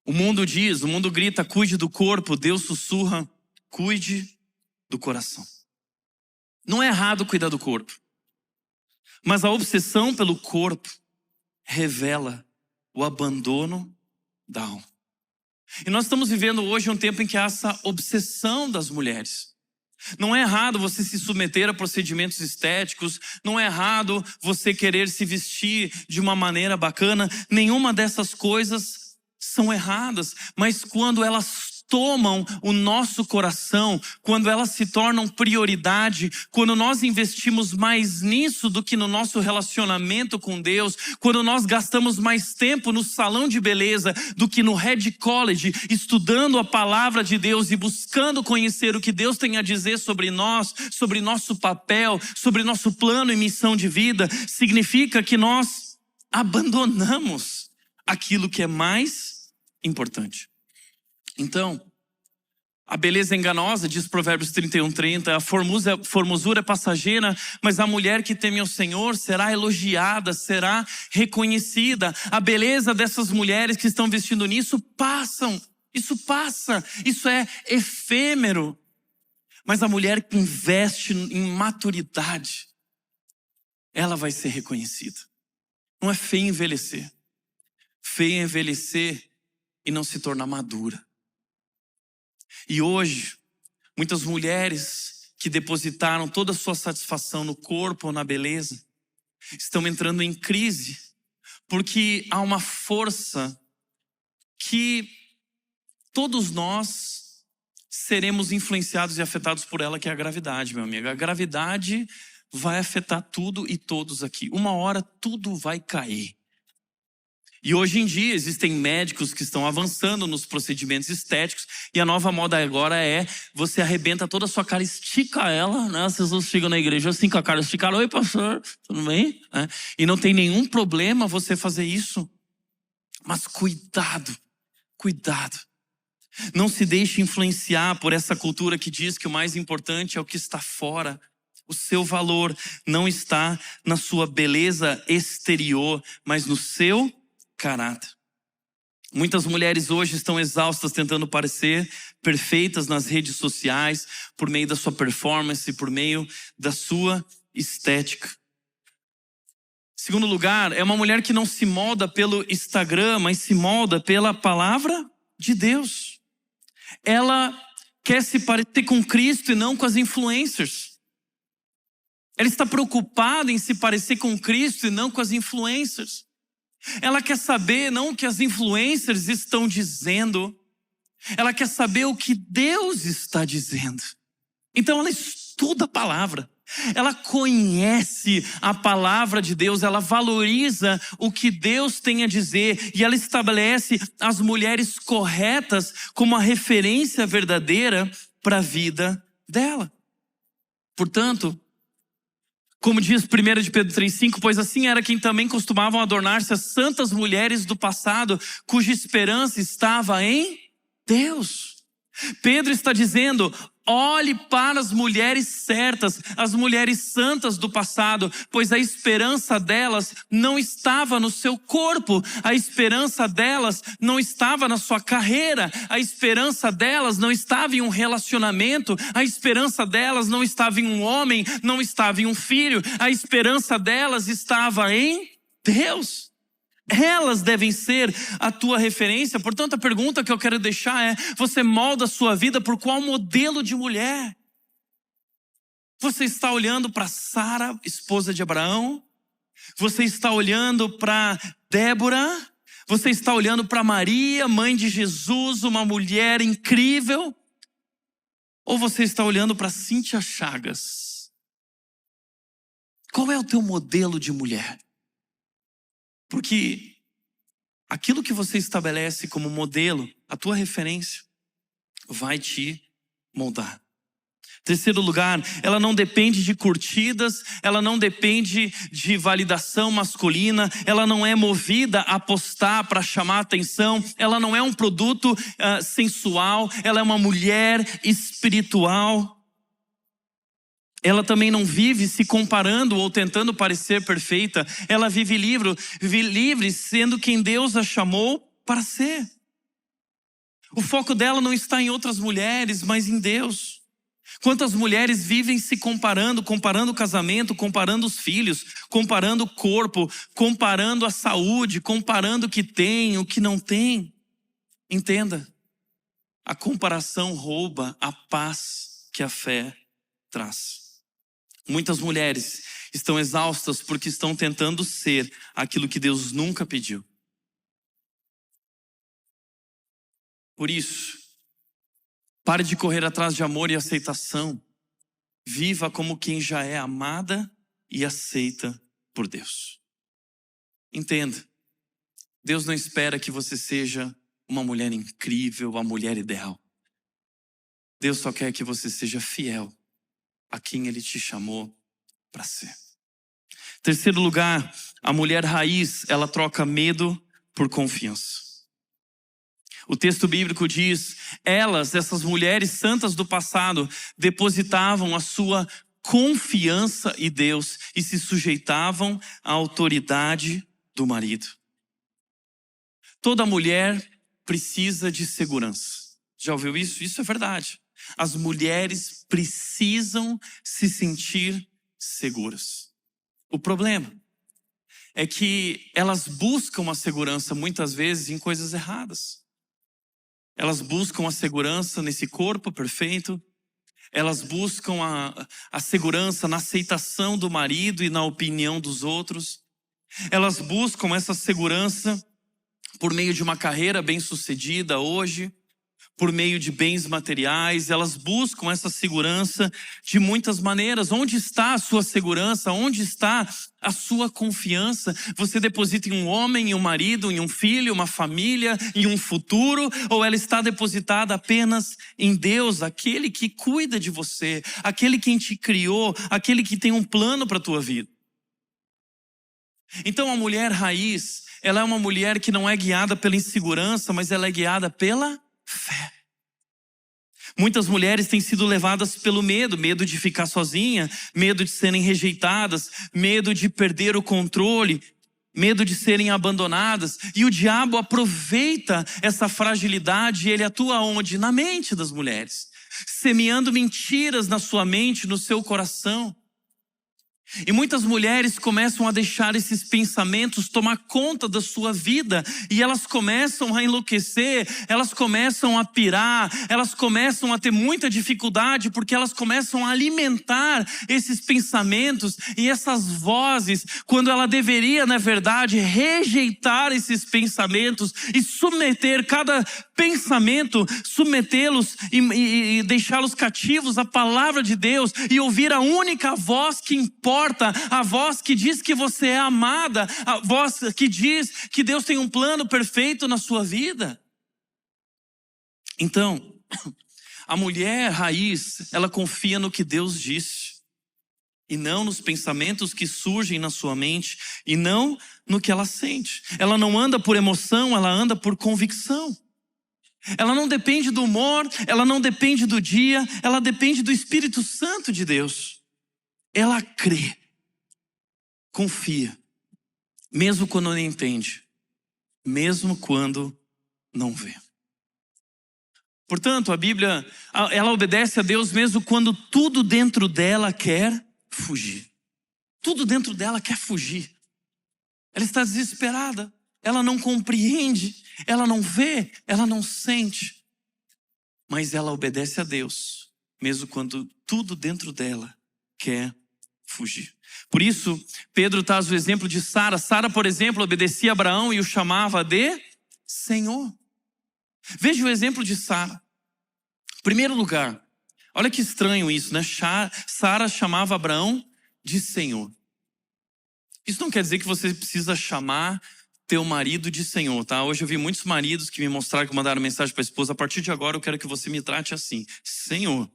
O mundo grita, cuide do corpo. Deus sussurra, cuide do coração. Não é errado cuidar do corpo, mas a obsessão pelo corpo revela o abandono da alma. E nós estamos vivendo hoje um tempo em que há essa obsessão das mulheres. Não é errado você se submeter a procedimentos estéticos, não é errado você querer se vestir de uma maneira bacana, nenhuma dessas coisas são erradas, mas quando elas tomam o nosso coração, quando elas se tornam prioridade, quando nós investimos mais nisso do que no nosso relacionamento com Deus, quando nós gastamos mais tempo no salão de beleza do que no Red College, estudando a palavra de Deus e buscando conhecer o que Deus tem a dizer sobre nós, sobre nosso papel, sobre nosso plano e missão de vida, significa que nós abandonamos aquilo que é mais importante. Então, a beleza é enganosa, diz Provérbios 31:30, a formosura é passageira, mas a mulher que teme ao Senhor será elogiada, será reconhecida. A beleza dessas mulheres que estão vestindo isso passa, isso é efêmero. Mas a mulher que investe em maturidade, ela vai ser reconhecida. Não é feio envelhecer. Feio é envelhecer e não se tornar madura. E hoje, muitas mulheres que depositaram toda a sua satisfação no corpo ou na beleza, estão entrando em crise, porque há uma força que todos nós seremos influenciados e afetados por ela, que é a gravidade, meu amigo. A gravidade vai afetar tudo e todos aqui. Uma hora tudo vai cair. E hoje em dia existem médicos que estão avançando nos procedimentos estéticos, e a nova moda agora é, você arrebenta toda a sua cara, estica ela, né? As pessoas chegam na igreja assim com a cara esticada, oi pastor, tudo bem? E não tem nenhum problema você fazer isso. Mas cuidado. Não se deixe influenciar por essa cultura que diz que o mais importante é o que está fora. O seu valor não está na sua beleza exterior, mas no seu caráter. Muitas mulheres hoje estão exaustas tentando parecer perfeitas nas redes sociais, por meio da sua performance, por meio da sua estética. Segundo lugar, é uma mulher que não se molda pelo Instagram, mas se molda pela palavra de Deus. Ela quer se parecer com Cristo e não com as influencers. Ela está preocupada em se parecer com Cristo e não com as influencers. Ela quer saber não o que as influencers estão dizendo, ela quer saber o que Deus está dizendo. Então ela estuda a palavra, ela conhece a palavra de Deus, ela valoriza o que Deus tem a dizer e ela estabelece as mulheres corretas como a referência verdadeira para a vida dela. Portanto, como diz 1 de Pedro 3,5, pois assim era quem também costumavam adornar-se as santas mulheres do passado, cuja esperança estava em Deus. Pedro está dizendo, olhe para as mulheres certas, as mulheres santas do passado, pois a esperança delas não estava no seu corpo, a esperança delas não estava na sua carreira, a esperança delas não estava em um relacionamento, a esperança delas não estava em um homem, não estava em um filho, a esperança delas estava em Deus. Elas devem ser a tua referência. Portanto, a pergunta que eu quero deixar é, você molda a sua vida por qual modelo de mulher? Você está olhando para Sara, esposa de Abraão? Você está olhando para Débora? Você está olhando para Maria, mãe de Jesus, uma mulher incrível? Ou você está olhando para Cíntia Chagas? Qual é o teu modelo de mulher? Porque aquilo que você estabelece como modelo, a tua referência, vai te moldar. Terceiro lugar, ela não depende de curtidas, ela não depende de validação masculina, ela não é movida a postar para chamar atenção, ela não é um produto sensual, ela é uma mulher espiritual. Ela também não vive se comparando ou tentando parecer perfeita, ela vive livre sendo quem Deus a chamou para ser. O foco dela não está em outras mulheres, mas em Deus. Quantas mulheres vivem se comparando o casamento, comparando os filhos, comparando o corpo, comparando a saúde, comparando o que tem, o que não tem. Entenda, a comparação rouba a paz que a fé traz. Muitas mulheres estão exaustas porque estão tentando ser aquilo que Deus nunca pediu. Por isso, pare de correr atrás de amor e aceitação. Viva como quem já é amada e aceita por Deus. Entenda, Deus não espera que você seja uma mulher incrível, a mulher ideal. Deus só quer que você seja fiel a quem Ele te chamou para ser. Terceiro lugar, a mulher raiz, ela troca medo por confiança. O texto bíblico diz, essas mulheres santas do passado, depositavam a sua confiança em Deus e se sujeitavam à autoridade do marido. Toda mulher precisa de segurança. Já ouviu isso? Isso é verdade. As mulheres precisam se sentir seguras. O problema é que elas buscam a segurança muitas vezes em coisas erradas. Elas buscam a segurança nesse corpo perfeito. Elas buscam a segurança na aceitação do marido e na opinião dos outros. Elas buscam essa segurança por meio de uma carreira bem-sucedida hoje, por meio de bens materiais. Elas buscam essa segurança de muitas maneiras. Onde está a sua segurança? Onde está a sua confiança? Você deposita em um homem, em um marido, em um filho, uma família, em um futuro? Ou ela está depositada apenas em Deus, aquele que cuida de você, aquele que te criou, aquele que tem um plano para a tua vida? Então a mulher raiz, ela é uma mulher que não é guiada pela insegurança, mas ela é guiada pela fé. Muitas mulheres têm sido levadas pelo medo de ficar sozinha, medo de serem rejeitadas, medo de perder o controle, medo de serem abandonadas. E o diabo aproveita essa fragilidade e ele atua onde? Na mente das mulheres, semeando mentiras na sua mente, no seu coração. E muitas mulheres começam a deixar esses pensamentos tomar conta da sua vida. E elas começam a enlouquecer, elas começam a pirar, elas começam a ter muita dificuldade, porque elas começam a alimentar esses pensamentos e essas vozes, quando ela deveria, na verdade, rejeitar esses pensamentos e submeter cada pensamento, submetê-los e deixá-los cativos à palavra de Deus e ouvir a única voz que importa, a voz que diz que você é amada, a voz que diz que Deus tem um plano perfeito na sua vida. Então, a mulher raiz, ela confia no que Deus disse e não nos pensamentos que surgem na sua mente e não no que ela sente. Ela não anda por emoção, ela anda por convicção. Ela não depende do humor, ela não depende do dia, ela depende do Espírito Santo de Deus. Ela crê, confia, mesmo quando não entende, mesmo quando não vê. Portanto, a Bíblia, ela obedece a Deus mesmo quando tudo dentro dela quer fugir. Tudo dentro dela quer fugir. Ela está desesperada, ela não compreende, ela não vê, ela não sente. Mas ela obedece a Deus, mesmo quando tudo dentro dela quer fugir. Por isso, Pedro traz o exemplo de Sara. Sara, por exemplo, obedecia a Abraão e o chamava de Senhor. Veja o exemplo de Sara. Primeiro lugar, olha que estranho isso, né? Sara chamava Abraão de Senhor. Isso não quer dizer que você precisa chamar teu marido de Senhor, tá? Hoje eu vi muitos maridos que me mostraram, que mandaram mensagem para a esposa: a partir de agora eu quero que você me trate assim, Senhor.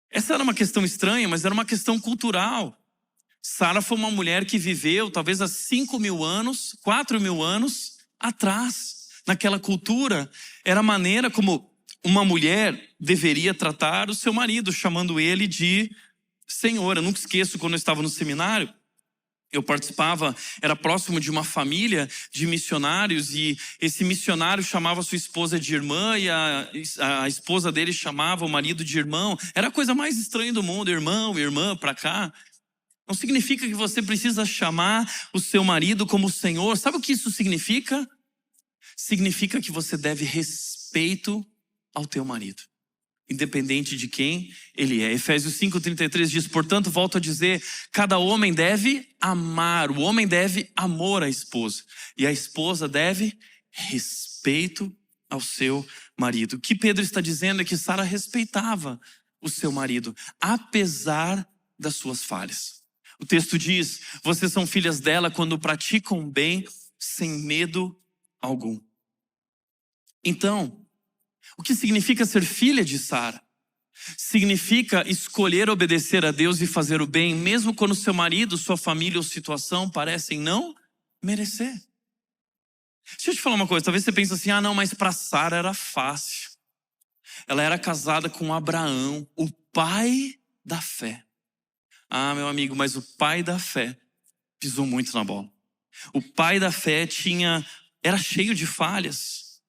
Essa era uma questão estranha, mas era uma questão cultural. Sara foi uma mulher que viveu talvez há 5.000 anos, 4.000 anos atrás. Naquela cultura, era a maneira como uma mulher deveria tratar o seu marido, chamando ele de Senhor. Eu nunca esqueço, quando eu estava no seminário, eu participava, era próximo de uma família de missionários, e esse missionário chamava sua esposa de irmã, e a esposa dele chamava o marido de irmão. Era a coisa mais estranha do mundo: irmão, irmã, pra cá. Não significa que você precisa chamar o seu marido como Senhor. Sabe o que isso significa? Significa que você deve respeito ao teu marido, independente de quem ele é. Efésios 5:33 diz: portanto, volto a dizer, cada homem deve amar, o homem deve amor à esposa, e a esposa deve respeito ao seu marido. O que Pedro está dizendo é que Sara respeitava o seu marido, apesar das suas falhas. O texto diz: vocês são filhas dela quando praticam o bem sem medo algum. Então, o que significa ser filha de Sara? Significa escolher obedecer a Deus e fazer o bem, mesmo quando seu marido, sua família ou situação parecem não merecer. Deixa eu te falar uma coisa, talvez você pense assim: ah não, mas para Sara era fácil. Ela era casada com Abraão, o pai da fé. Ah, meu amigo, mas o pai da fé pisou muito na bola. O pai da fé era cheio de falhas.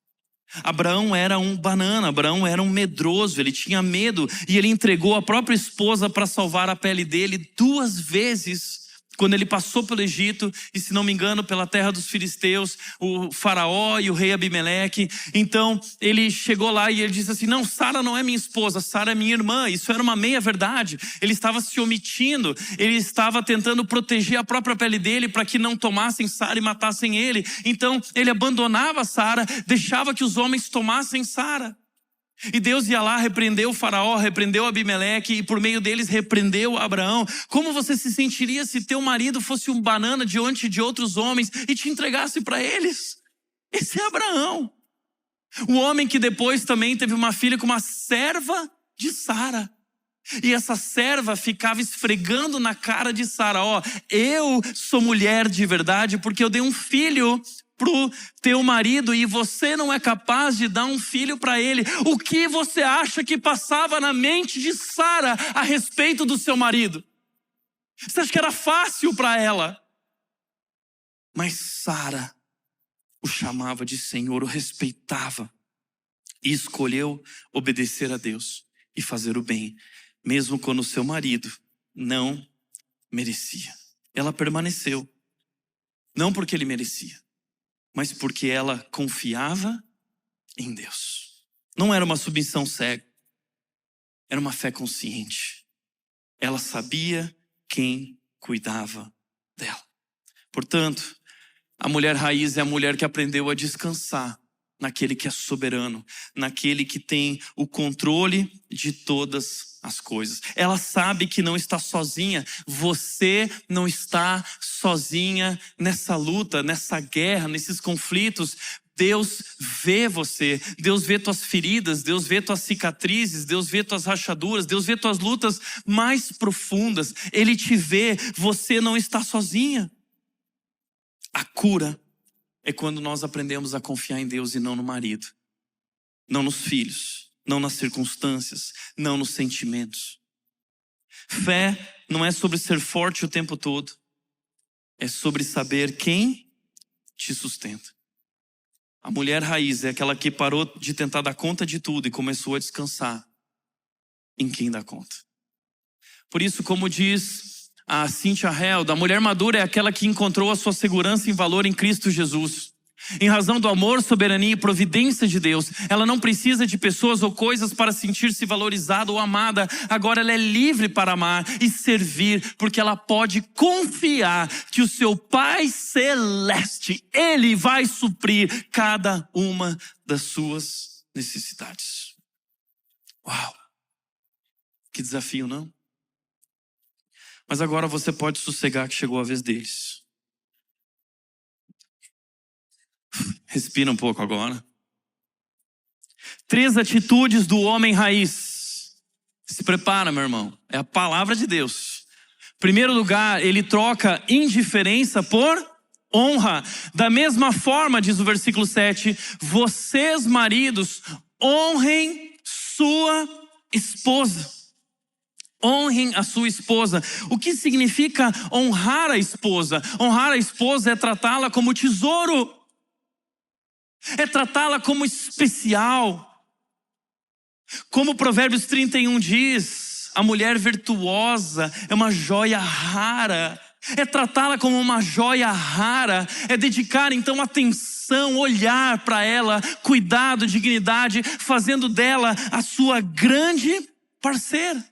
Abraão era um banana, Abraão era um medroso, ele tinha medo, e ele entregou a própria esposa para salvar a pele dele 2 vezes, quando ele passou pelo Egito, e se não me engano pela terra dos filisteus, o faraó e o rei Abimeleque. Então ele chegou lá e ele disse assim: não, Sara não é minha esposa, Sara é minha irmã. Isso era uma meia verdade. Ele estava se omitindo, ele estava tentando proteger a própria pele dele para que não tomassem Sara e matassem ele. Então ele abandonava Sara, deixava que os homens tomassem Sara. E Deus ia lá, repreendeu o faraó, repreendeu Abimeleque, e por meio deles repreendeu Abraão. Como você se sentiria se teu marido fosse um banana diante de outros homens e te entregasse para eles? Esse é Abraão. O homem que depois também teve uma filha com uma serva de Sara. E essa serva ficava esfregando na cara de Sara: ó, eu sou mulher de verdade porque eu dei um filho pro teu marido e você não é capaz de dar um filho para ele. O que você acha que passava na mente de Sara a respeito do seu marido? Você acha que era fácil para ela? Mas Sara o chamava de Senhor, o respeitava, e escolheu obedecer a Deus e fazer o bem, mesmo quando o seu marido não merecia. Ela permaneceu, não porque ele merecia, mas porque ela confiava em Deus. Não era uma submissão cega, era uma fé consciente. Ela sabia quem cuidava dela. Portanto, a mulher raiz é a mulher que aprendeu a descansar naquele que é soberano, naquele que tem o controle de todas as coisas. Ela sabe que não está sozinha. Você não está sozinha nessa luta, nessa guerra, nesses conflitos. Deus vê você, Deus vê tuas feridas, Deus vê tuas cicatrizes, Deus vê tuas rachaduras, Deus vê tuas lutas mais profundas. Ele te vê, você não está sozinha. A cura é quando nós aprendemos a confiar em Deus e não no marido, não nos filhos, não nas circunstâncias, não nos sentimentos. Fé não é sobre ser forte o tempo todo, é sobre saber quem te sustenta. A mulher raiz é aquela que parou de tentar dar conta de tudo e começou a descansar em quem dá conta. Por isso, como diz a Cynthia Held, a mulher madura é aquela que encontrou a sua segurança e valor em Cristo Jesus. Em razão do amor, soberania e providência de Deus, ela não precisa de pessoas ou coisas para sentir-se valorizada ou amada. Agora ela é livre para amar e servir, porque ela pode confiar que o seu Pai Celeste, Ele vai suprir cada uma das suas necessidades. Uau! Que desafio, não? Mas agora você pode sossegar que chegou a vez deles. Respira um pouco agora. 3 atitudes do homem raiz. Se prepara, meu irmão. É a palavra de Deus. Primeiro lugar, ele troca indiferença por honra. Da mesma forma, diz o versículo 7, vocês, maridos, honrem sua esposa. Honrem a sua esposa. O que significa honrar a esposa? Honrar a esposa é tratá-la como tesouro. É tratá-la como especial. Como Provérbios 31 diz, a mulher virtuosa é uma joia rara. É tratá-la como uma joia rara. É dedicar então atenção, olhar para ela, cuidado, dignidade, fazendo dela a sua grande parceira.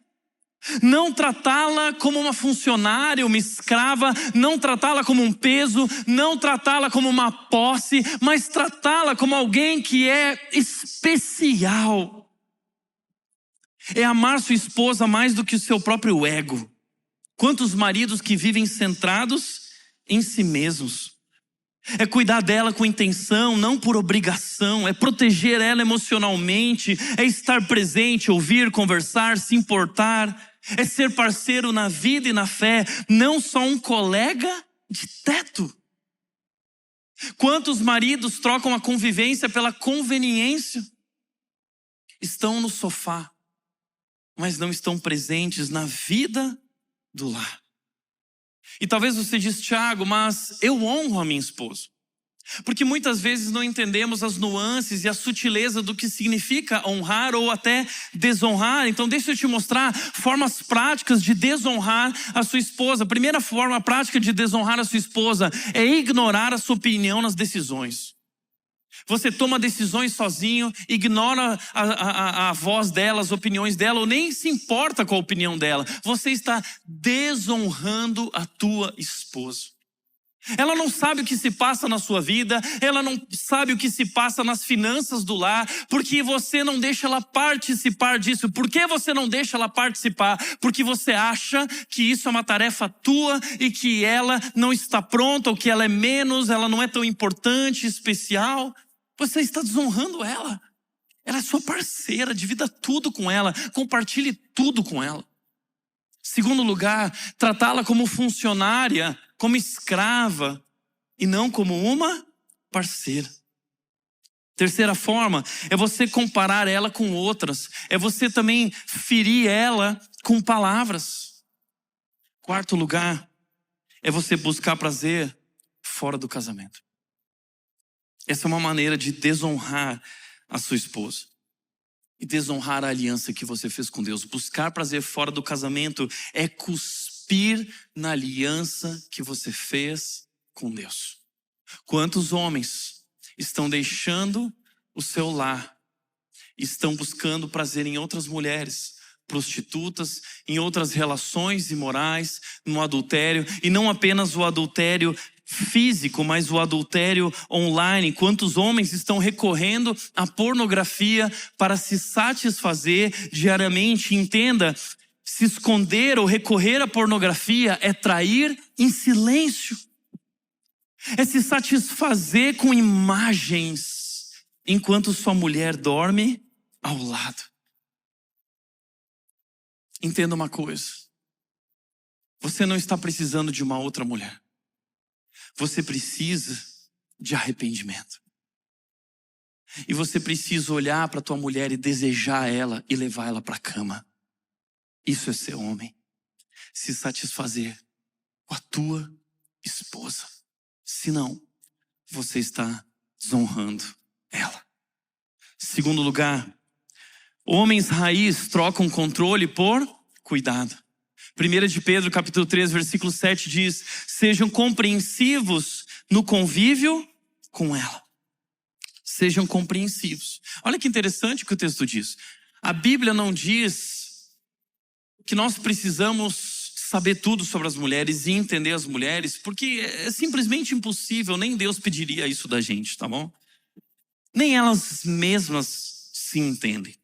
Não tratá-la como uma funcionária, uma escrava, não tratá-la como um peso, não tratá-la como uma posse, mas tratá-la como alguém que é especial. É amar sua esposa mais do que o seu próprio ego. Quantos maridos que vivem centrados em si mesmos. É cuidar dela com intenção, não por obrigação. É proteger ela emocionalmente. É estar presente, ouvir, conversar, se importar. É ser parceiro na vida e na fé. Não só um colega de teto. Quantos maridos trocam a convivência pela conveniência? Estão no sofá, mas não estão presentes na vida do lar. E talvez você diz, Tiago, mas eu honro a minha esposa. Porque muitas vezes não entendemos as nuances e a sutileza do que significa honrar ou até desonrar. Então deixa eu te mostrar formas práticas de desonrar a sua esposa. A primeira forma prática de desonrar a sua esposa é ignorar a sua opinião nas decisões. Você toma decisões sozinho, ignora a voz dela, as opiniões dela, ou nem se importa com a opinião dela. Você está desonrando a tua esposa. Ela não sabe o que se passa na sua vida, ela não sabe o que se passa nas finanças do lar, porque você não deixa ela participar disso. Por que você não deixa ela participar? Porque você acha que isso é uma tarefa tua e que ela não está pronta, ou que ela é menos, ela não é tão importante, especial. Você está desonrando ela. Ela é sua parceira, divida tudo com ela, compartilhe tudo com ela. Segundo lugar, tratá-la como funcionária, como escrava e não como uma parceira. Terceira forma é você comparar ela com outras. É você também ferir ela com palavras. Quarto lugar é você buscar prazer fora do casamento. Essa é uma maneira de desonrar a sua esposa e desonrar a aliança que você fez com Deus. Buscar prazer fora do casamento é cuspir na aliança que você fez com Deus. Quantos homens estão deixando o seu lar, estão buscando prazer em outras mulheres, prostitutas, em outras relações imorais, no adultério, e não apenas o adultério físico, mas o adultério online. Quantos homens estão recorrendo à pornografia para se satisfazer diariamente? Entenda, se esconder ou recorrer à pornografia é trair em silêncio. É se satisfazer com imagens enquanto sua mulher dorme ao lado. Entenda uma coisa. Você não está precisando de uma outra mulher. Você precisa de arrependimento. E você precisa olhar para tua mulher e desejar ela e levar ela para a cama. Isso é ser homem. Se satisfazer com a tua esposa. Senão, você está desonrando ela. Segundo lugar, homens raiz trocam controle por cuidado. 1 de Pedro, capítulo 3, versículo 7 diz: sejam compreensivos no convívio com ela. Sejam compreensivos. Olha que interessante o que o texto diz. A Bíblia não diz que nós precisamos saber tudo sobre as mulheres e entender as mulheres, porque é simplesmente impossível, nem Deus pediria isso da gente, tá bom? Nem elas mesmas se entendem.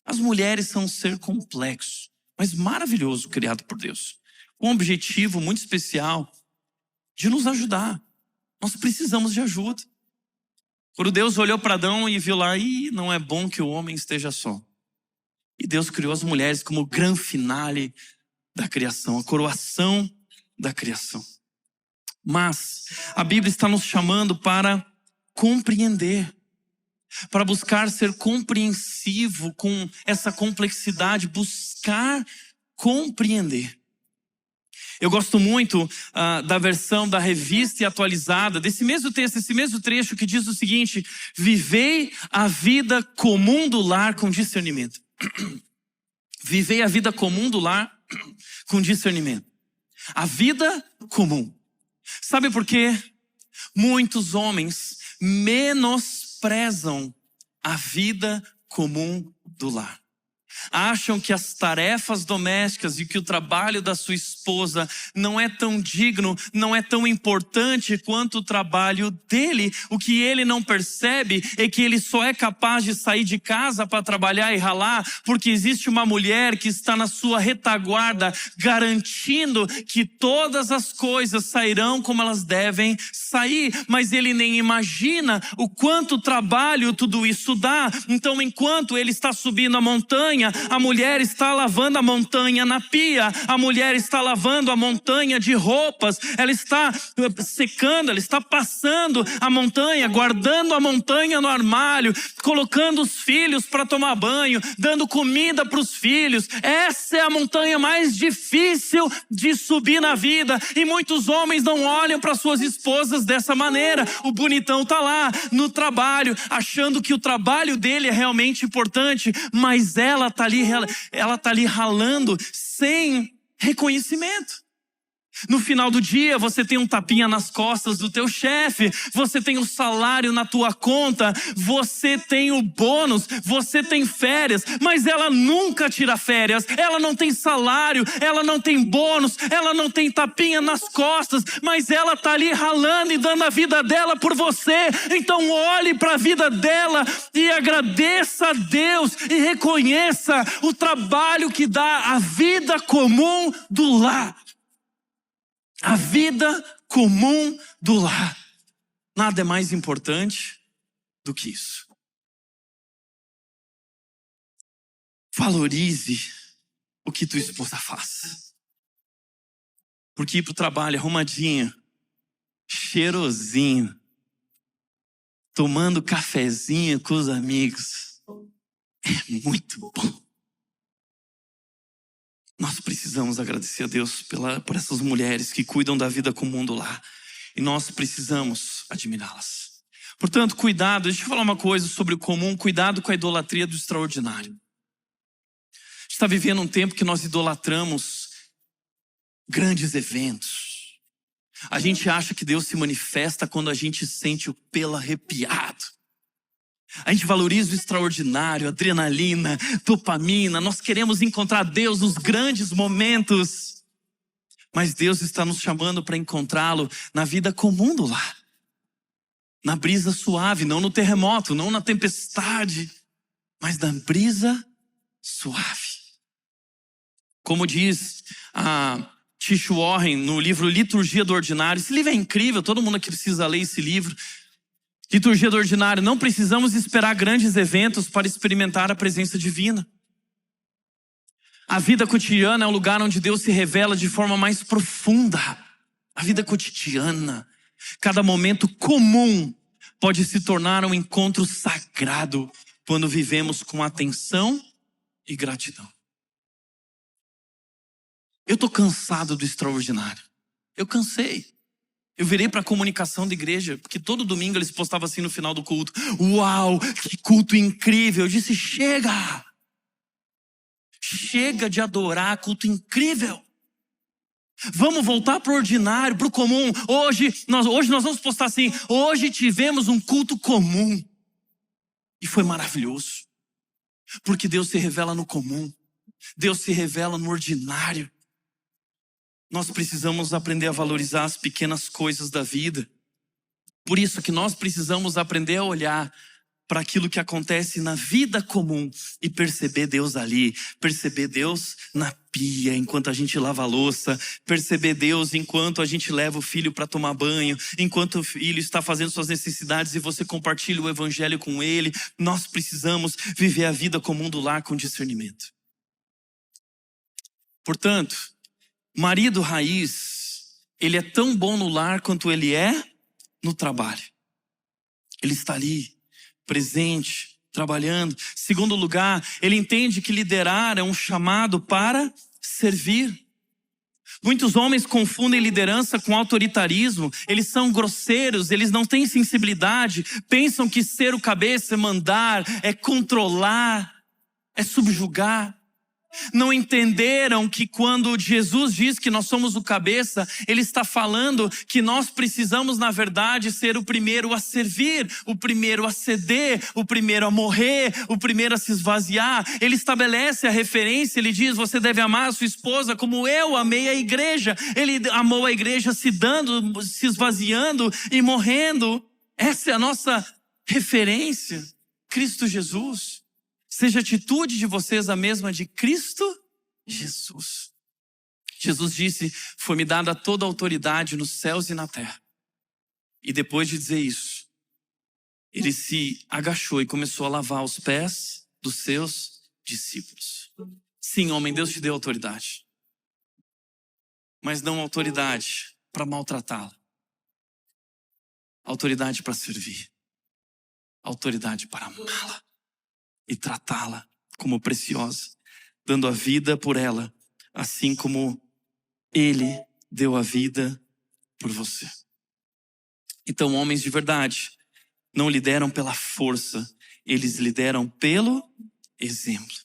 As mulheres são um ser complexo, mas maravilhoso, criado por Deus. Com um objetivo muito especial de nos ajudar. Nós precisamos de ajuda. Quando Deus olhou para Adão e viu lá, não é bom que o homem esteja só. E Deus criou as mulheres como o grande finale da criação, a coroação da criação. Mas a Bíblia está nos chamando para compreender, para buscar ser compreensivo com essa complexidade, buscar compreender. Eu gosto muito da versão da Revista e Atualizada, desse mesmo texto, esse mesmo trecho que diz o seguinte: vivei a vida comum do lar com discernimento. Vivei a vida comum do lar com discernimento. A vida comum. Sabe por quê? Muitos homens menosprezam a vida comum do lar. Acham que as tarefas domésticas e que o trabalho da sua esposa não é tão digno, não é tão importante quanto o trabalho dele. O que ele não percebe é que ele só é capaz de sair de casa para trabalhar e ralar porque existe uma mulher que está na sua retaguarda garantindo que todas as coisas sairão como elas devem sair. Mas ele nem imagina o quanto trabalho tudo isso dá. Então, enquanto ele está subindo a montanha, a mulher está lavando a montanha na pia, a mulher está lavando a montanha de roupas, ela está secando, ela está passando a montanha, guardando a montanha no armário, colocando os filhos para tomar banho, dando comida para os filhos. Essa é a montanha mais difícil de subir na vida, e muitos homens não olham para suas esposas dessa maneira. O bonitão está lá no trabalho, achando que o trabalho dele é realmente importante, mas ela está ali ralando sem reconhecimento. No final do dia, você tem um tapinha nas costas do teu chefe, você tem o salário na tua conta, você tem o bônus, você tem férias, mas ela nunca tira férias, ela não tem salário, ela não tem bônus, ela não tem tapinha nas costas, mas ela está ali ralando e dando a vida dela por você. Então olhe para a vida dela e agradeça a Deus e reconheça o trabalho que dá a vida comum do lar. A vida comum do lar. Nada é mais importante do que isso. Valorize o que tua esposa faz. Porque ir para o trabalho arrumadinho, cheirosinho, tomando cafezinho com os amigos, é muito bom. Nós precisamos agradecer a Deus por essas mulheres que cuidam da vida comum do lar. E nós precisamos admirá-las. Portanto, cuidado. Deixa eu falar uma coisa sobre o comum. Cuidado com a idolatria do extraordinário. A gente está vivendo um tempo que nós idolatramos grandes eventos. A gente acha que Deus se manifesta quando a gente sente o pelo arrepiado. A gente valoriza o extraordinário, adrenalina, dopamina. Nós queremos encontrar Deus nos grandes momentos. Mas Deus está nos chamando para encontrá-lo na vida comum do lar. Na brisa suave, não no terremoto, não na tempestade, mas na brisa suave. Como diz a Tish Warren no livro Liturgia do Ordinário. Esse livro é incrível, todo mundo aqui precisa ler esse livro. Liturgia do Ordinário. Não precisamos esperar grandes eventos para experimentar a presença divina. A vida cotidiana é um lugar onde Deus se revela de forma mais profunda. A vida cotidiana, cada momento comum pode se tornar um encontro sagrado quando vivemos com atenção e gratidão. Eu estou cansado do extraordinário. Eu cansei. Eu virei para a comunicação da igreja, porque todo domingo eles postavam assim no final do culto: uau, que culto incrível. Eu disse: chega! Chega de adorar, culto incrível. Vamos voltar para o ordinário, para o comum. Hoje nós vamos postar assim: hoje tivemos um culto comum. E foi maravilhoso. Porque Deus se revela no comum. Deus se revela no ordinário. Nós precisamos aprender a valorizar as pequenas coisas da vida. Por isso que nós precisamos aprender a olhar para aquilo que acontece na vida comum e perceber Deus ali, perceber Deus na pia enquanto a gente lava a louça, perceber Deus enquanto a gente leva o filho para tomar banho, enquanto o filho está fazendo suas necessidades e você compartilha o evangelho com ele. Nós precisamos viver a vida comum do lar com discernimento. Portanto, marido raiz, ele é tão bom no lar quanto ele é no trabalho. Ele está ali, presente, trabalhando. Segundo lugar, ele entende que liderar é um chamado para servir. Muitos homens confundem liderança com autoritarismo. Eles são grosseiros, eles não têm sensibilidade. Pensam que ser o cabeça é mandar, é controlar, é subjugar. Não entenderam que quando Jesus diz que nós somos o cabeça, ele está falando que nós precisamos, na verdade, ser o primeiro a servir, o primeiro a ceder, o primeiro a morrer, o primeiro a se esvaziar. Ele estabelece a referência, ele diz: você deve amar a sua esposa como eu amei a igreja. Ele amou a igreja se dando, se esvaziando e morrendo. Essa é a nossa referência, Cristo Jesus. Seja a atitude de vocês a mesma de Cristo Jesus. Jesus disse: foi-me dada toda a autoridade nos céus e na terra. E depois de dizer isso, ele se agachou e começou a lavar os pés dos seus discípulos. Sim, homem, Deus te deu autoridade. Mas não autoridade para maltratá-la. Autoridade para servir. Autoridade para amá-la e tratá-la como preciosa, dando a vida por ela, assim como ele deu a vida por você. Então, homens de verdade não lideram pela força, eles lideram pelo exemplo.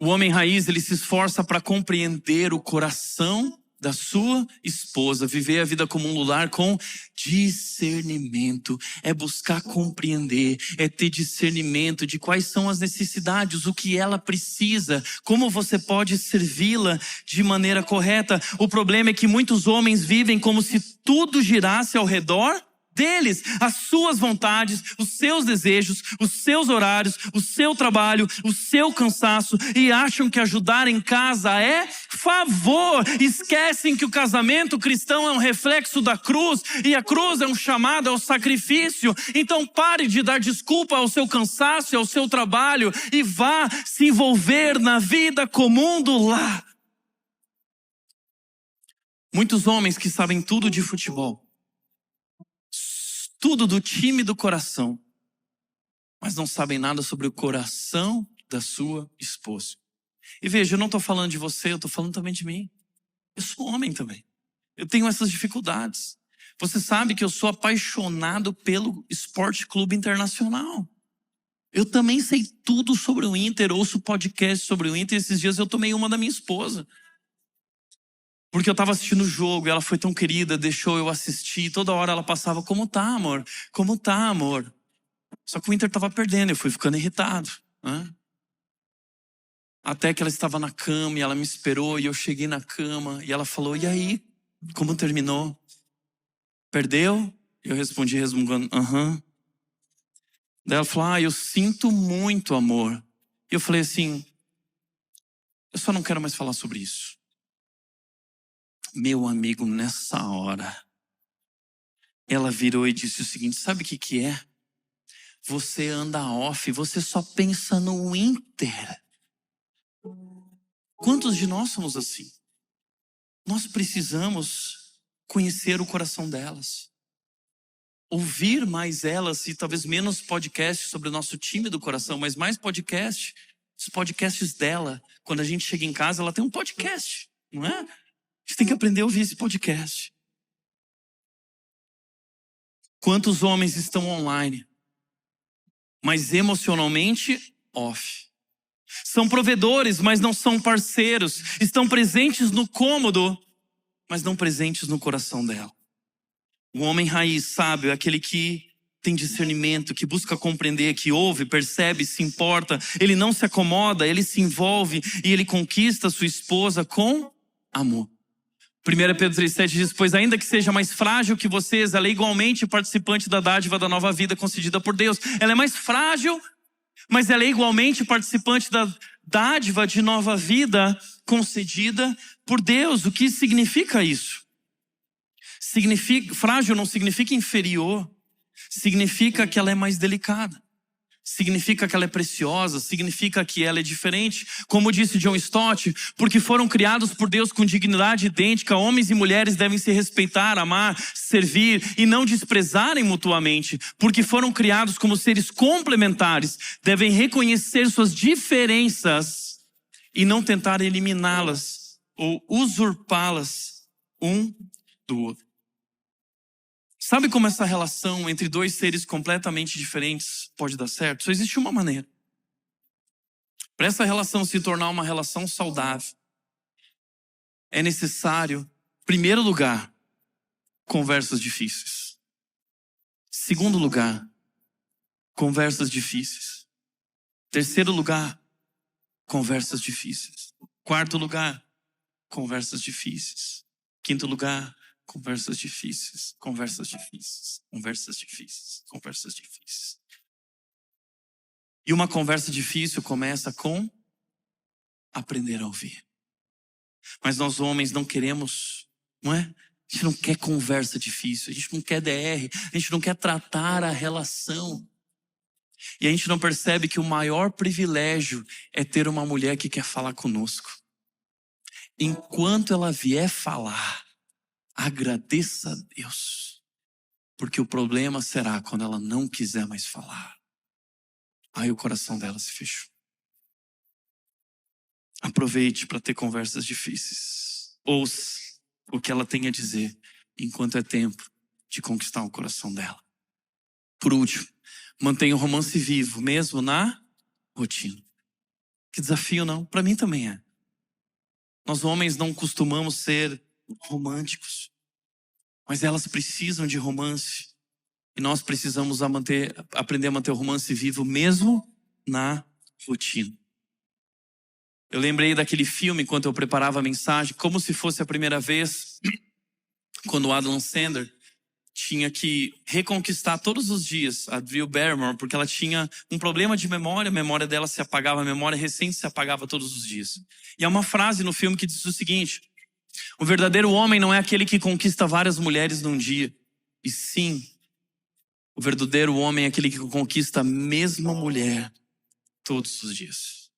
O homem raiz, ele se esforça para compreender o coração da sua esposa, viver a vida como um lar com discernimento, é buscar compreender, é ter discernimento de quais são as necessidades, o que ela precisa, como você pode servi-la de maneira correta. O problema é que muitos homens vivem como se tudo girasse ao redor deles, as suas vontades, os seus desejos, os seus horários, o seu trabalho, o seu cansaço, e acham que ajudar em casa é favor. Esquecem que o casamento cristão é um reflexo da cruz, e a cruz é um chamado ao sacrifício. Então pare de dar desculpa ao seu cansaço e ao seu trabalho e vá se envolver na vida comum do lar. Muitos homens que sabem tudo de futebol, tudo do time do coração, mas não sabem nada sobre o coração da sua esposa. E veja, eu não estou falando de você, eu estou falando também de mim. Eu sou homem também. Eu tenho essas dificuldades. Você sabe que eu sou apaixonado pelo Esporte Clube Internacional. Eu também sei tudo sobre o Inter, ouço podcast sobre o Inter. Esses dias eu tomei uma da minha esposa. Porque eu estava assistindo o jogo e ela foi tão querida, deixou eu assistir. Toda hora ela passava: como tá, amor? Como tá, amor? Só que o Inter estava perdendo, eu fui ficando irritado, né? Até que ela estava na cama e ela me esperou e eu cheguei na cama e ela falou: e aí, como terminou? Perdeu? Eu respondi resmungando: aham. Daí ela falou: eu sinto muito, amor. E eu falei assim: eu só não quero mais falar sobre isso. Meu amigo, nessa hora, ela virou e disse o seguinte: sabe o que é? Você anda off, você só pensa no Inter. Quantos de nós somos assim? Nós precisamos conhecer o coração delas, ouvir mais elas, e talvez menos podcast sobre o nosso time do coração, mas mais podcast, os podcasts dela. Quando a gente chega em casa, ela tem um podcast, não é? A gente tem que aprender a ouvir esse podcast. Quantos homens estão online, mas emocionalmente off? São provedores, mas não são parceiros. Estão presentes no cômodo, mas não presentes no coração dela. O homem raiz sábio é aquele que tem discernimento, que busca compreender, que ouve, percebe, se importa. Ele não se acomoda, ele se envolve e ele conquista sua esposa com amor. 1 Pedro 3,7 diz: pois ainda que seja mais frágil que vocês, ela é igualmente participante da dádiva da nova vida concedida por Deus. Ela é mais frágil, mas ela é igualmente participante da dádiva de nova vida concedida por Deus. O que significa isso? Frágil não significa inferior, significa que ela é mais delicada. Significa que ela é preciosa, significa que ela é diferente. Como disse John Stott, porque foram criados por Deus com dignidade idêntica, homens e mulheres devem se respeitar, amar, servir e não desprezarem mutuamente. Porque foram criados como seres complementares, devem reconhecer suas diferenças e não tentar eliminá-las ou usurpá-las um do outro. Sabe como essa relação entre dois seres completamente diferentes pode dar certo? Só existe uma maneira. Para essa relação se tornar uma relação saudável, é necessário, em primeiro lugar, conversas difíceis. Segundo lugar, conversas difíceis. Terceiro lugar, conversas difíceis. Quarto lugar, conversas difíceis. Quinto lugar, conversas difíceis, conversas difíceis, conversas difíceis, conversas difíceis. E uma conversa difícil começa com aprender a ouvir. Mas nós homens não queremos, não é? A gente não quer conversa difícil, a gente não quer DR, a gente não quer tratar a relação. E a gente não percebe que o maior privilégio é ter uma mulher que quer falar conosco. Enquanto ela vier falar, agradeça a Deus, porque o problema será quando ela não quiser mais falar. Aí o coração dela se fechou. Aproveite para ter conversas difíceis. Ouça o que ela tem a dizer, enquanto é tempo de conquistar o coração dela. Por último, mantenha o romance vivo, mesmo na rotina. Que desafio, não? Para mim também é. Nós homens não costumamos ser românticos, mas elas precisam de romance e nós precisamos aprender a manter o romance vivo mesmo na rotina. Eu lembrei daquele filme enquanto eu preparava a mensagem, como se fosse a primeira vez, quando o Adam Sandler tinha que reconquistar todos os dias a Drew Barrymore, porque ela tinha um problema de memória, a memória dela se apagava, a memória recente se apagava todos os dias. E há uma frase no filme que diz o seguinte: o verdadeiro homem não é aquele que conquista várias mulheres num dia, e sim, o verdadeiro homem é aquele que conquista a mesma mulher todos os dias.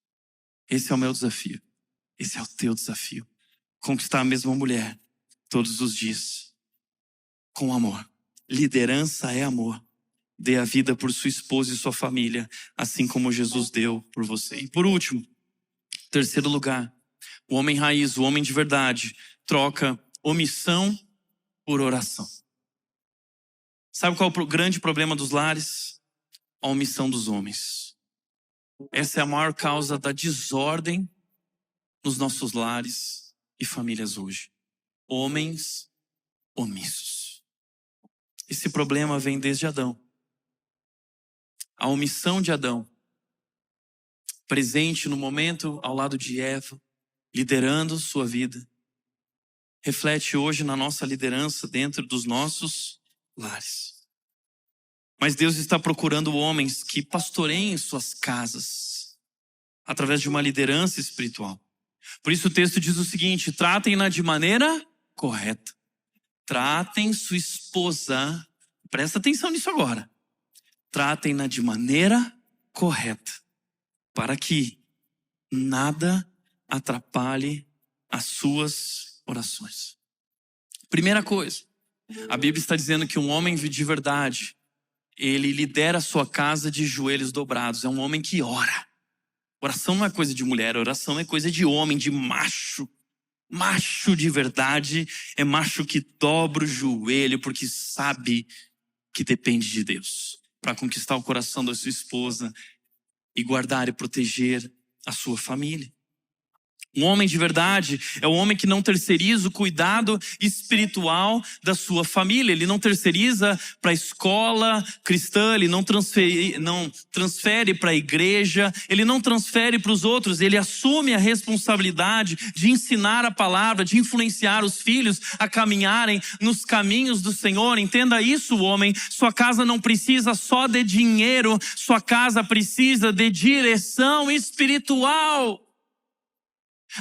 Esse é o meu desafio. Esse é o teu desafio. Conquistar a mesma mulher todos os dias. Com amor. Liderança é amor. Dê a vida por sua esposa e sua família, assim como Jesus deu por você. E por último, terceiro lugar, o homem raiz, o homem de verdade, troca omissão por oração. Sabe qual é o grande problema dos lares? A omissão dos homens. Essa é a maior causa da desordem nos nossos lares e famílias hoje. Homens omissos. Esse problema vem desde Adão. A omissão de Adão, presente no momento ao lado de Eva, liderando sua vida, reflete hoje na nossa liderança dentro dos nossos lares. Mas Deus está procurando homens que pastoreiem suas casas através de uma liderança espiritual. Por isso o texto diz o seguinte: tratem-na de maneira correta. Tratem sua esposa, presta atenção nisso agora. Tratem-na de maneira correta, para que nada atrapalhe as suas orações. Primeira coisa, a Bíblia está dizendo que um homem de verdade, ele lidera a sua casa de joelhos dobrados. É um homem que ora. Oração não é coisa de mulher, oração é coisa de homem, de macho. Macho de verdade é macho que dobra o joelho porque sabe que depende de Deus para conquistar o coração da sua esposa e guardar e proteger a sua família. Um homem de verdade é o homem que não terceiriza o cuidado espiritual da sua família. Ele não terceiriza para a escola cristã, ele não transfere para a igreja, ele não transfere para os outros. Ele assume a responsabilidade de ensinar a palavra, de influenciar os filhos a caminharem nos caminhos do Senhor. Entenda isso, homem. Sua casa não precisa só de dinheiro, sua casa precisa de direção espiritual.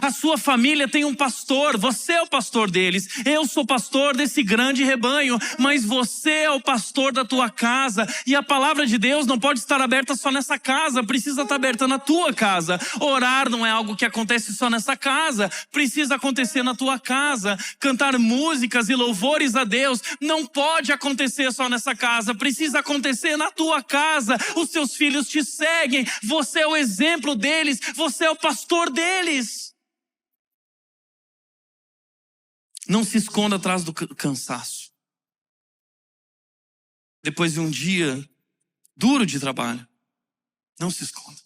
A sua família tem um pastor, você é o pastor deles. Eu sou pastor desse grande rebanho, mas você é o pastor da tua casa. E a palavra de Deus não pode estar aberta só nessa casa, precisa estar aberta na tua casa. Orar não é algo que acontece só nessa casa, precisa acontecer na tua casa. Cantar músicas e louvores a Deus não pode acontecer só nessa casa, precisa acontecer na tua casa. Os seus filhos te seguem, você é o exemplo deles, você é o pastor deles. Não se esconda atrás do cansaço. Depois de um dia duro de trabalho, não se esconda.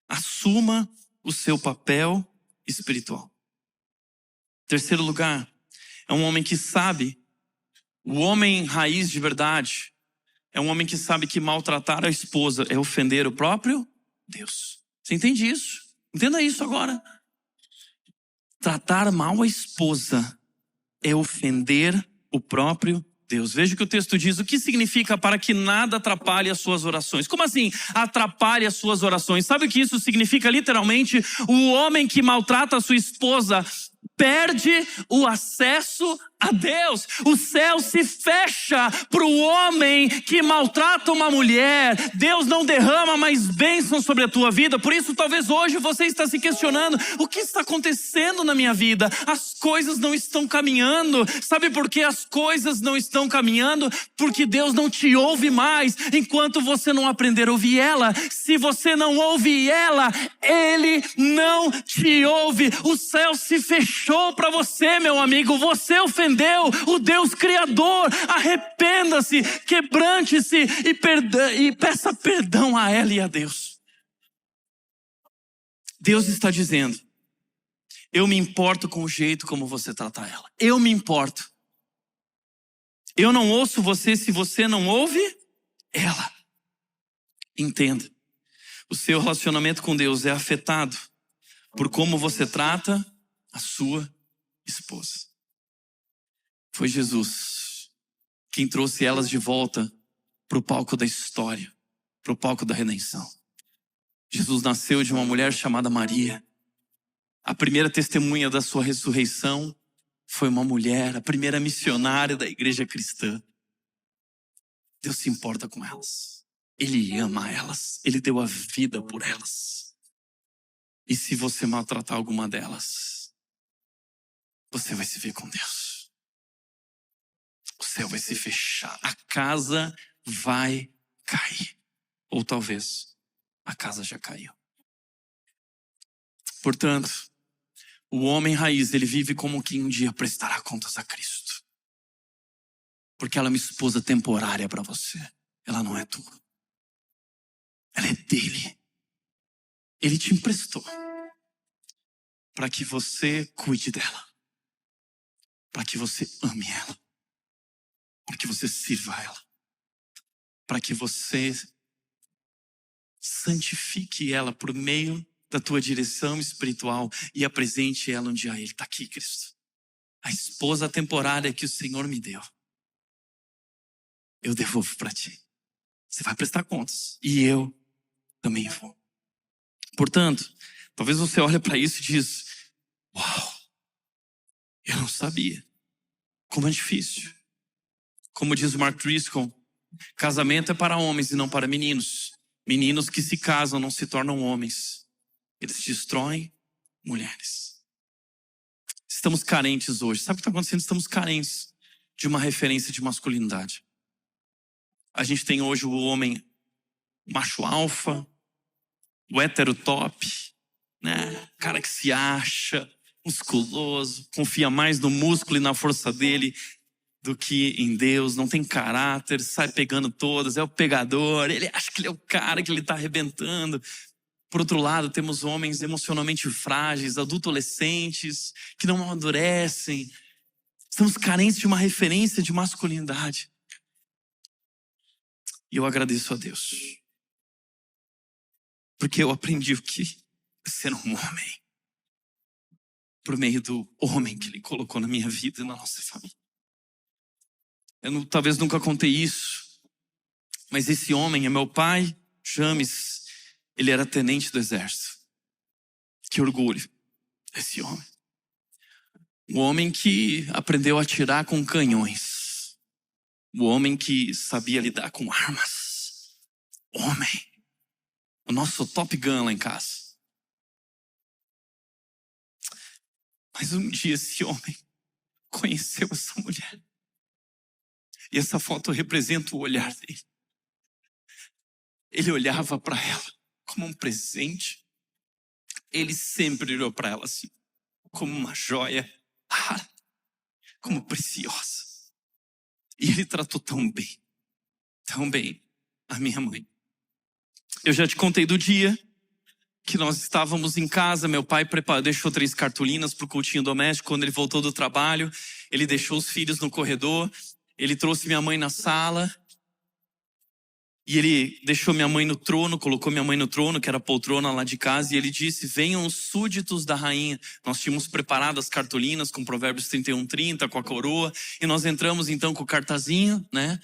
Assuma o seu papel espiritual. Terceiro lugar, é um homem que sabe, o homem raiz de verdade, é um homem que sabe que maltratar a esposa é ofender o próprio Deus. Você entende isso? Entenda isso agora. Tratar mal a esposa é ofender o próprio Deus. Veja o que o texto diz. O que significa para que nada atrapalhe as suas orações? Como assim atrapalhe as suas orações? Sabe o que isso significa literalmente? O homem que maltrata a sua esposa perde o acesso a Deus. O céu se fecha para o homem que maltrata uma mulher. Deus não derrama mais bênçãos sobre a tua vida. Por isso talvez hoje você está se questionando: o que está acontecendo na minha vida? As coisas não estão caminhando. Sabe por que as coisas não estão caminhando? Porque Deus não te ouve mais enquanto você não aprender a ouvir ela. Se você não ouve ela, Ele não te ouve. O céu se fechou para você, meu amigo. Você ofendeu o Deus Criador. Arrependa-se, quebrante-se e peça perdão a ela e a Deus. Deus está dizendo: eu me importo com o jeito como você trata ela. Eu me importo. Eu não ouço você se você não ouve ela. Entenda, o seu relacionamento com Deus é afetado por como você trata a sua esposa. Foi Jesus quem trouxe elas de volta para o palco da história, para o palco da redenção. Jesus nasceu de uma mulher chamada Maria. A primeira testemunha da sua ressurreição foi uma mulher, a primeira missionária da igreja cristã. Deus se importa com elas. Ele ama elas. Ele deu a vida por elas. E se você maltratar alguma delas, você vai se ver com Deus. O céu vai se fechar. A casa vai cair. Ou talvez a casa já caiu. Portanto, o homem raiz, ele vive como quem um dia prestará contas a Cristo. Porque ela é uma esposa temporária para você. Ela não é tua. Ela é dele. Ele te emprestou para que você cuide dela. Para que você ame ela. Para que você sirva a ela. Para que você santifique ela por meio da tua direção espiritual e apresente ela um dia a Ele. Está aqui, Cristo. A esposa temporária que o Senhor me deu, eu devolvo para ti. Você vai prestar contas. E eu também vou. Portanto, talvez você olhe para isso e diz: uau, eu não sabia. Como é difícil. Como diz o Mark Driscoll, casamento é para homens e não para meninos. Meninos que se casam não se tornam homens. Eles destroem mulheres. Estamos carentes hoje. Sabe o que está acontecendo? Estamos carentes de uma referência de masculinidade. A gente tem hoje o homem macho alfa, o hétero top, né? Cara que se acha musculoso, confia mais no músculo e na força dele do que em Deus, não tem caráter, sai pegando todas, é o pegador, ele acha que ele é o cara que ele está arrebentando. Por outro lado, temos homens emocionalmente frágeis, adolescentes, que não amadurecem. Estamos carentes de uma referência de masculinidade. E eu agradeço a Deus, porque eu aprendi o que é ser um homem, por meio do homem que Ele colocou na minha vida e na nossa família. Talvez nunca contei isso, mas esse homem é meu pai, James. Ele era tenente do exército. Que orgulho esse homem. Um homem que aprendeu a atirar com canhões. Um homem que sabia lidar com armas. Homem. O nosso Top Gun lá em casa. Mas um dia esse homem conheceu essa mulher. E essa foto representa o olhar dele. Ele olhava para ela como um presente. Ele sempre olhou para ela assim, como uma joia rara, como preciosa. E ele tratou tão bem a minha mãe. Eu já te contei do dia que nós estávamos em casa. Meu pai deixou 3 cartolinas para o cultinho doméstico. Quando ele voltou do trabalho, ele deixou os filhos no corredor. Ele trouxe minha mãe na sala. E ele deixou minha mãe no trono, colocou minha mãe no trono, que era a poltrona lá de casa, e ele disse: venham os súditos da rainha. Nós tínhamos preparado as cartolinas com Provérbios 31:30, com a coroa, e nós entramos então com o cartazinho, né,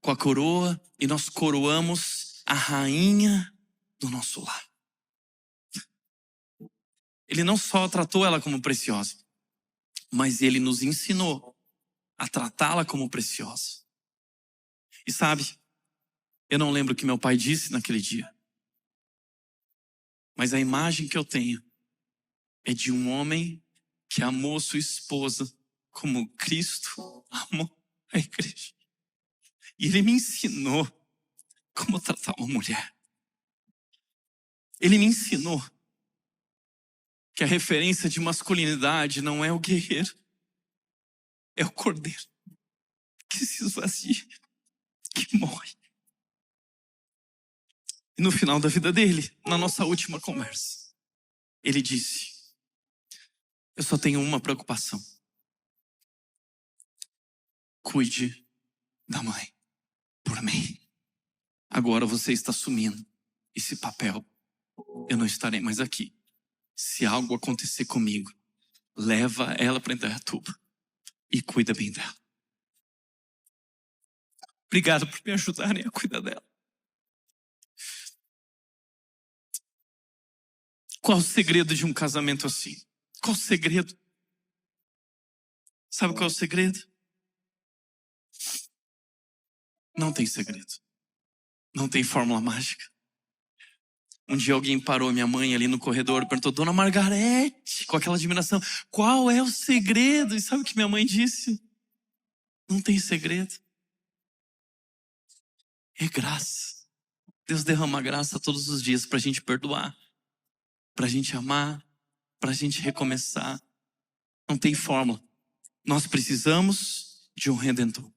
com a coroa, e nós coroamos a rainha do nosso lar. Ele não só tratou ela como preciosa, mas ele nos ensinou a tratá-la como preciosa. E sabe, eu não lembro o que meu pai disse naquele dia. Mas a imagem que eu tenho é de um homem que amou sua esposa como Cristo amou a igreja. E ele me ensinou como tratar uma mulher. Ele me ensinou que a referência de masculinidade não é o guerreiro, é o cordeiro que se esvazia, que morre. E no final da vida dele, na nossa última conversa, ele disse: eu só tenho uma preocupação. Cuide da mãe por mim. Agora você está assumindo esse papel. Eu não estarei mais aqui. Se algo acontecer comigo, leva ela para Indaiatuba e cuida bem dela. Obrigado por me ajudarem a cuidar dela. Qual o segredo de um casamento assim? Qual o segredo? Sabe qual é o segredo? Não tem segredo. Não tem fórmula mágica. Um dia alguém parou minha mãe ali no corredor e perguntou: Dona Margarete, com aquela admiração, qual é o segredo? E sabe o que minha mãe disse? Não tem segredo. É graça. Deus derrama graça todos os dias para a gente perdoar, para a gente amar, para a gente recomeçar. Não tem fórmula. Nós precisamos de um Redentor.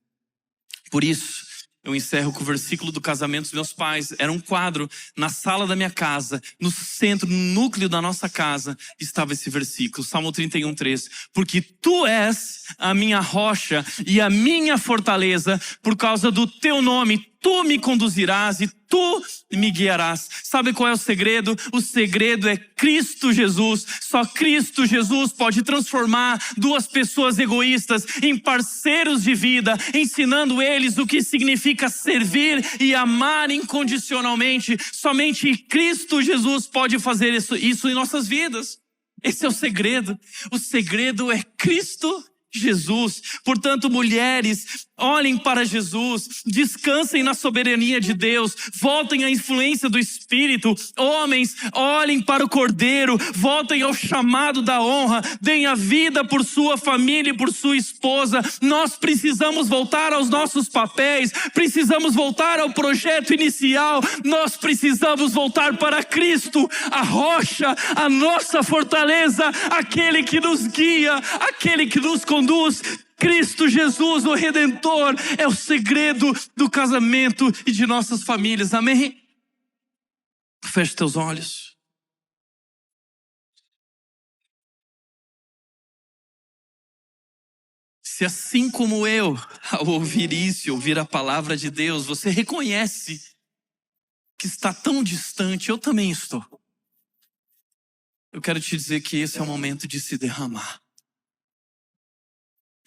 Por isso, eu encerro com o versículo do casamento dos meus pais. Era um quadro na sala da minha casa, no centro, no núcleo da nossa casa, estava esse versículo, Salmo 31:3. Porque tu és a minha rocha e a minha fortaleza, por causa do teu nome, tu me conduzirás e tu me guiarás. Sabe qual é o segredo? O segredo é Cristo Jesus. Só Cristo Jesus pode transformar duas pessoas egoístas em parceiros de vida, ensinando eles o que significa servir e amar incondicionalmente. Somente Cristo Jesus pode fazer isso em nossas vidas. Esse é o segredo. O segredo é Cristo Jesus. Portanto, mulheres, olhem para Jesus, descansem na soberania de Deus, voltem à influência do Espírito. Homens, olhem para o Cordeiro, voltem ao chamado da honra, deem a vida por sua família e por sua esposa. Nós precisamos voltar aos nossos papéis, precisamos voltar ao projeto inicial, nós precisamos voltar para Cristo, a rocha, a nossa fortaleza, aquele que nos guia, aquele que nos conduz. Cristo Jesus, o Redentor, é o segredo do casamento e de nossas famílias. Amém? Feche teus olhos. Se assim como eu, ao ouvir isso, ouvir a palavra de Deus, você reconhece que está tão distante, eu também estou. Eu quero te dizer que esse é o momento de se derramar.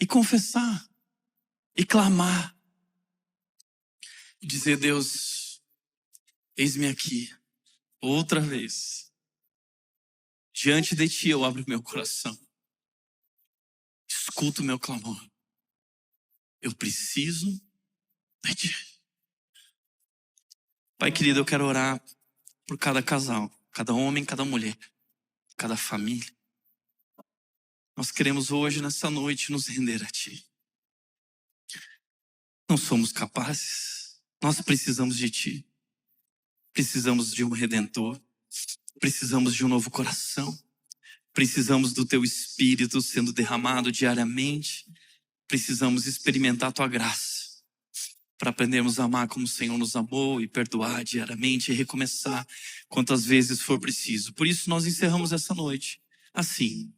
E confessar. E clamar. E dizer, Deus, eis-me aqui, outra vez. Diante de ti eu abro meu coração. Escuta o meu clamor. Eu preciso de ti. Pai querido, eu quero orar por cada casal, cada homem, cada mulher, cada família. Nós queremos hoje, nessa noite, nos render a ti. Não somos capazes. Nós precisamos de ti. Precisamos de um redentor. Precisamos de um novo coração. Precisamos do teu Espírito sendo derramado diariamente. Precisamos experimentar a tua graça para aprendermos a amar como o Senhor nos amou e perdoar diariamente e recomeçar quantas vezes for preciso. Por isso nós encerramos essa noite assim,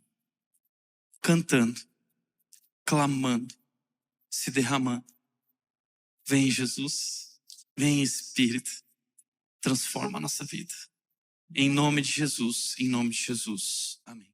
cantando, clamando, se derramando. Vem Jesus, vem Espírito, transforma a nossa vida. Em nome de Jesus, amém.